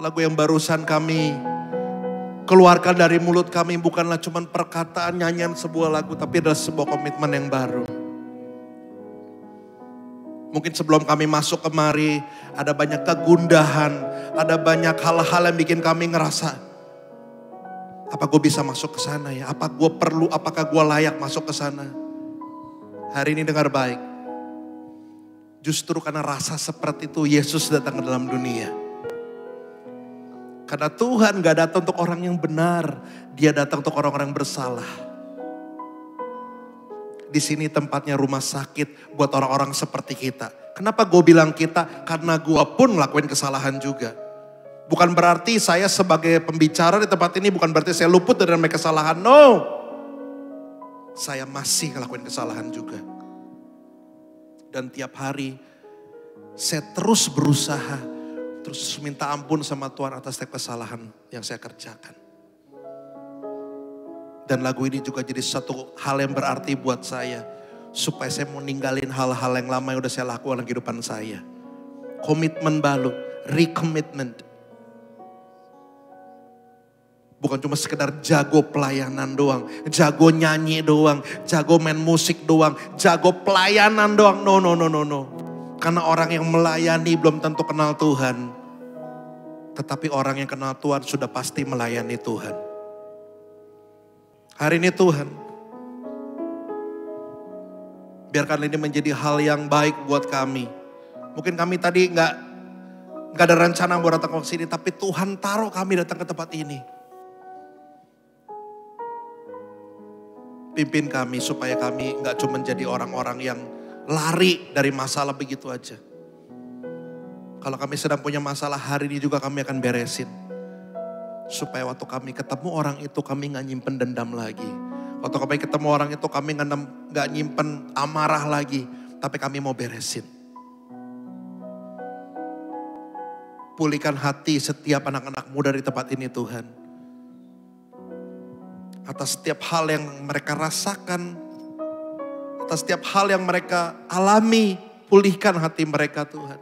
Lagu yang barusan kami keluarkan dari mulut kami bukanlah cuma perkataan nyanyian sebuah lagu, tapi adalah sebuah komitmen yang baru. Mungkin sebelum kami masuk kemari ada banyak kegundahan, ada banyak hal-hal yang bikin kami ngerasa, apa gue bisa masuk ke sana ya? Apakah gue layak masuk ke sana? Hari ini dengar baik. Justru karena rasa seperti itu Yesus datang ke dalam dunia. Karena Tuhan gak datang untuk orang yang benar, Dia datang untuk orang-orang yang bersalah. Di sini tempatnya rumah sakit buat orang-orang seperti kita. Kenapa gue bilang kita? Karena gue pun ngelakuin kesalahan juga. Bukan berarti saya sebagai pembicara di tempat ini bukan berarti saya luput dari kesalahan. No. Saya masih ngelakuin kesalahan juga. Dan tiap hari saya terus berusaha, terus minta ampun sama Tuhan atas setiap kesalahan yang saya kerjakan. Dan lagu ini juga jadi satu hal yang berarti buat saya. Supaya saya mau ninggalin hal-hal yang lama yang udah saya lakukan dalam kehidupan saya. Komitmen baru, recommitment. Bukan cuma sekedar jago pelayanan doang, jago nyanyi doang, jago main musik doang, jago pelayanan doang. No. Karena orang yang melayani belum tentu kenal Tuhan. Tetapi orang yang kenal Tuhan sudah pasti melayani Tuhan. Hari ini Tuhan, biarkan ini menjadi hal yang baik buat kami. Mungkin kami tadi nggak ada rencana buat datang ke sini, tapi Tuhan taruh kami datang ke tempat ini. Pimpin kami supaya kami gak cuma jadi orang-orang yang lari dari masalah begitu aja. Kalau kami sedang punya masalah hari ini juga kami akan beresin. Supaya waktu kami ketemu orang itu kami gak nyimpen dendam lagi. Waktu kami ketemu orang itu kami gak nyimpen amarah lagi. Tapi kami mau beresin. Pulihkan hati setiap anak-anak muda di tempat ini Tuhan. Atas setiap hal yang mereka rasakan, atas setiap hal yang mereka alami, pulihkan hati mereka Tuhan.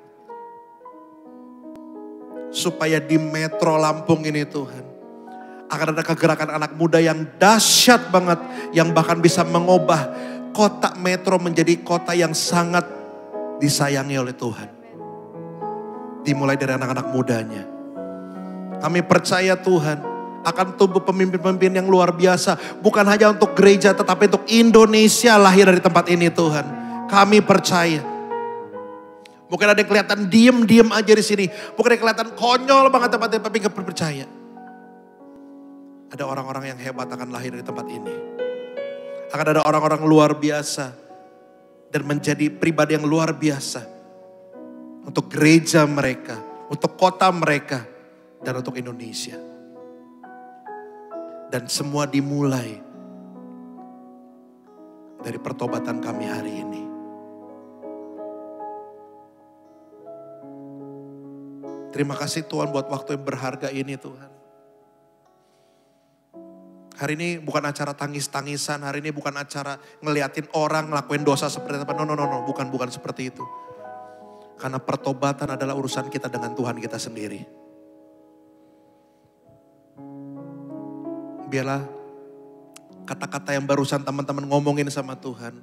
Supaya di Metro Lampung ini Tuhan, Akan ada kegerakan anak muda yang dahsyat banget. Yang bahkan bisa mengubah kota metro menjadi kota yang sangat disayangi oleh Tuhan. Dimulai dari anak-anak mudanya. Kami percaya Tuhan akan tumbuh pemimpin-pemimpin yang luar biasa. Bukan hanya untuk gereja tetapi untuk Indonesia lahir dari tempat ini Tuhan. Kami percaya. Mungkin ada yang kelihatan diem aja di sini. Mungkin ada yang kelihatan konyol banget tempatnya, tapi gak percaya. Ada orang-orang yang hebat akan lahir dari tempat ini. Akan ada orang-orang luar biasa. Dan menjadi pribadi yang luar biasa. Untuk gereja mereka, untuk kota mereka, dan untuk Indonesia. Dan semua dimulai dari pertobatan kami hari ini. Terima kasih Tuhan buat waktu yang berharga ini Tuhan. Hari ini bukan acara tangis-tangisan, hari ini bukan acara ngeliatin orang ngelakuin dosa seperti apa. No, bukan seperti itu. Karena pertobatan adalah urusan kita dengan Tuhan kita sendiri. Biarlah kata-kata yang barusan teman-teman ngomongin sama Tuhan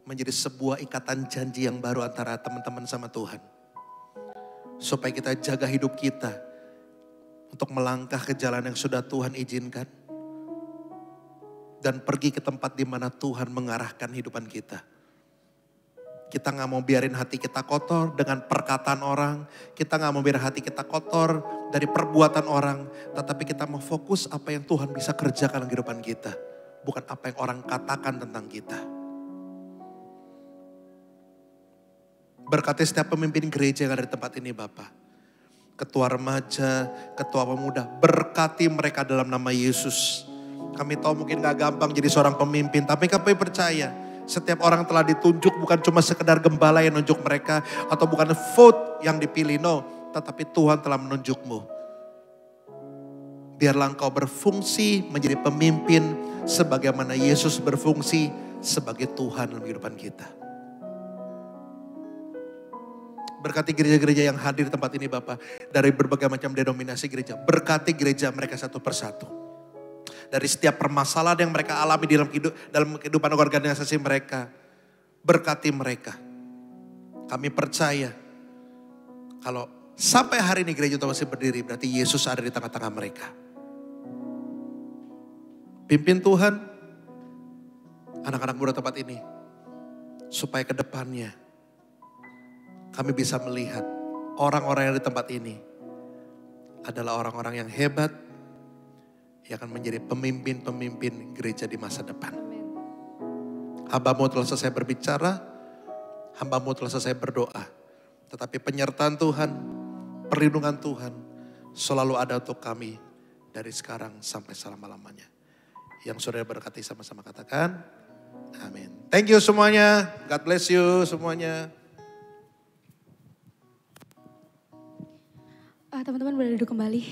menjadi sebuah ikatan janji yang baru antara teman-teman sama Tuhan. Supaya kita jaga hidup kita untuk melangkah ke jalan yang sudah Tuhan izinkan. Dan pergi ke tempat di mana Tuhan mengarahkan hidupan kita. Kita gak mau biarin hati kita kotor dengan perkataan orang. Kita gak mau biarin hati kita kotor dari perbuatan orang. Tetapi kita mau fokus apa yang Tuhan bisa kerjakan dalam kehidupan kita. Bukan apa yang orang katakan tentang kita. Berkati setiap pemimpin gereja yang ada di tempat ini Bapak. Ketua remaja, ketua pemuda. Berkati mereka dalam nama Yesus. Kami tahu mungkin gak gampang jadi seorang pemimpin. Tapi kami percaya setiap orang telah ditunjuk bukan cuma sekedar gembala yang nunjuk mereka. Atau bukan vote yang dipilih. No, tetapi Tuhan telah menunjukmu. Biarlah engkau berfungsi menjadi pemimpin. Sebagaimana Yesus berfungsi sebagai Tuhan dalam kehidupan kita. Berkati gereja-gereja yang hadir di tempat ini Bapak. Dari berbagai macam denominasi gereja. Berkati gereja mereka satu persatu. Dari setiap permasalahan yang mereka alami dalam kehidupan organisasi mereka. Berkati mereka. Kami percaya. Kalau sampai hari ini gereja itu masih berdiri. Berarti Yesus ada di tengah-tengah mereka. Pimpin Tuhan. Anak-anak muda tempat ini. Supaya ke depannya. Kami bisa melihat orang-orang yang di tempat ini adalah orang-orang yang hebat yang akan menjadi pemimpin-pemimpin gereja di masa depan. Hamba-Mu telah selesai berbicara, hamba-Mu telah selesai berdoa. Tetapi penyertaan Tuhan, perlindungan Tuhan selalu ada untuk kami dari sekarang sampai selama-lamanya. Yang saudara berkati sama-sama katakan, amin. Thank you semuanya, God bless you semuanya. Teman-teman boleh duduk kembali.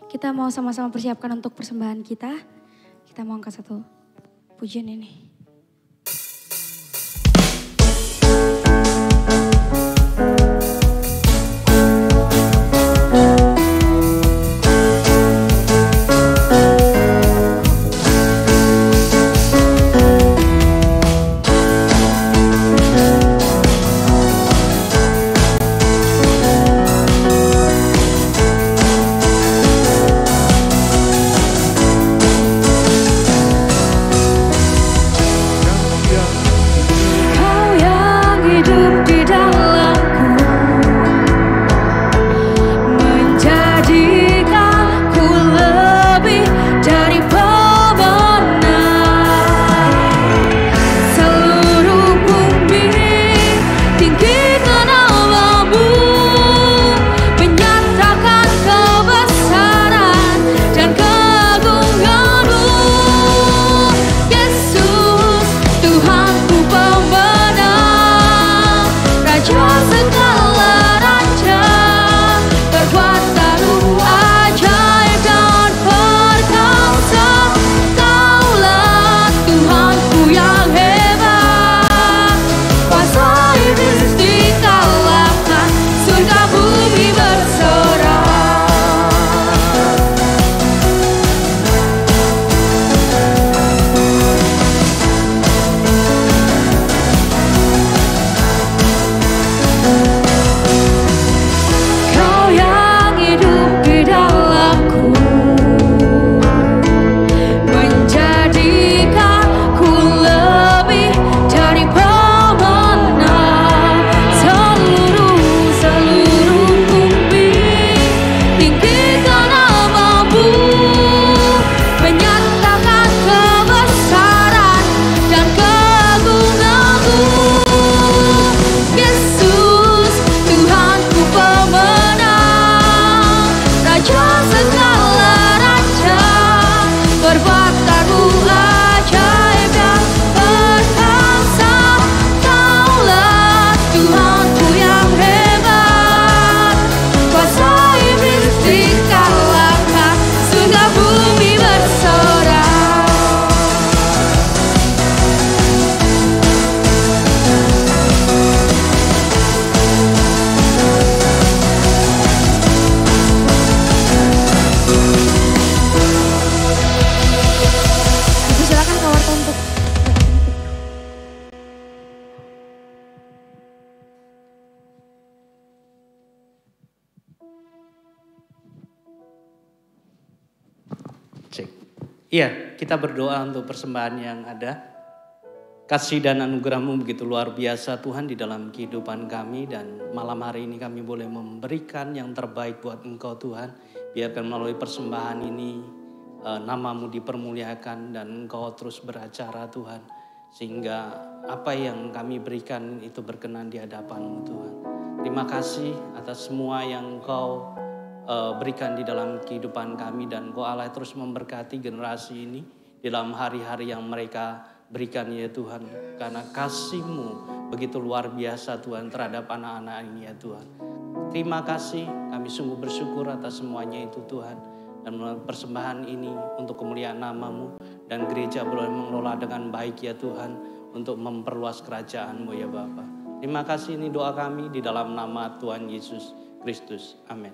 Kita mau sama-sama persiapkan untuk persembahan kita. Kita mau angkat satu pujian ini. Iya, kita berdoa untuk persembahan yang ada. Kasih dan anugerah-Mu begitu luar biasa Tuhan di dalam kehidupan kami. Dan malam hari ini kami boleh memberikan yang terbaik buat Engkau Tuhan. Biarkan melalui persembahan ini nama-Mu dipermuliakan dan Engkau terus beracara Tuhan. Sehingga apa yang kami berikan itu berkenan di hadapan-Mu Tuhan. Terima kasih atas semua yang Engkau berikan di dalam kehidupan kami. Dan Engkau Allah terus memberkati generasi ini dalam hari-hari yang mereka berikan ya Tuhan. Karena kasih-Mu begitu luar biasa Tuhan terhadap anak-anak ini ya Tuhan. Terima kasih, kami sungguh bersyukur atas semuanya itu Tuhan. Dan persembahan ini untuk kemuliaan nama-Mu. Dan gereja boleh mengelola dengan baik ya Tuhan. Untuk memperluas kerajaan-Mu ya Bapa. Terima kasih, ini doa kami di dalam nama Tuhan Yesus Kristus. Amin.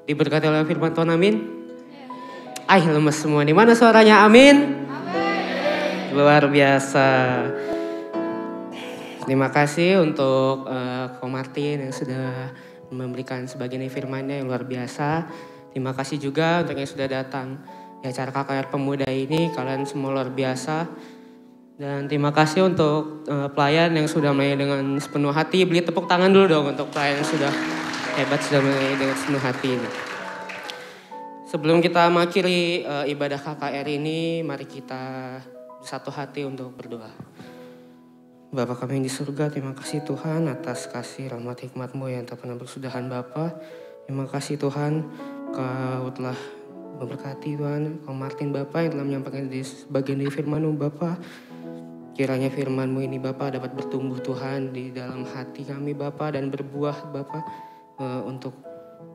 Diberkati oleh firman Tuhan, amin. Lemes semua. Di mana suaranya amin? Amin. Luar biasa. Terima kasih untuk Ko Martin yang sudah memberikan sebagian firman-Nya yang luar biasa. Terima kasih juga untuk yang sudah datang di acara KKR Pemuda ini. Kalian semua luar biasa. Dan terima kasih untuk pelayan yang sudah melayani dengan sepenuh hati. Beri tepuk tangan dulu dong untuk pelayan yang sudah hebat, sudah melayani dengan sepenuh hati ini. Sebelum kita mengakhiri ibadah KKR ini, mari kita bersatu hati untuk berdoa. Bapa kami yang di surga, terima kasih Tuhan atas kasih rahmat hikmat-Mu yang tak pernah berkesudahan Bapa. Terima kasih Tuhan, Kau telah memberkati Tuhan, Kau Martin Bapa yang telah menyampaikan bagian dari firman-Mu Bapa. Kiranya firman-Mu ini Bapa dapat bertumbuh Tuhan di dalam hati kami Bapa dan berbuah Bapa untuk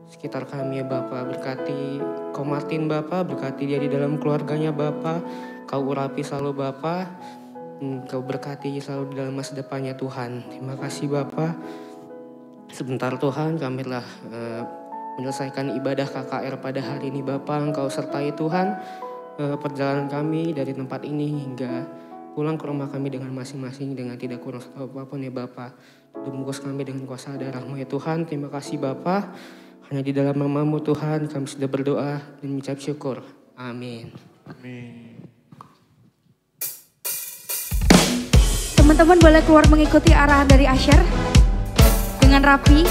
sekitar kami ya Bapa. Berkati Kau Martin Bapa, berkati dia di dalam keluarganya Bapa. Kau urapi selalu Bapa, Kau berkati selalu di dalam masa depannya Tuhan. Terima kasih Bapa. Sebentar Tuhan kami telah menyelesaikan ibadah KKR pada hari ini Bapa. Engkau sertai Tuhan perjalanan kami dari tempat ini hingga pulang ke rumah kami dengan masing-masing dengan tidak kurang apapun ya Bapa. Bungkus kami dengan kuasa darah-Mu ya Tuhan. Terima kasih Bapa. Hanya di dalam nama-Mu Tuhan kami sudah berdoa dan mengucap syukur. Amin. Amin. Teman-teman boleh keluar mengikuti arahan dari Asher dengan rapi.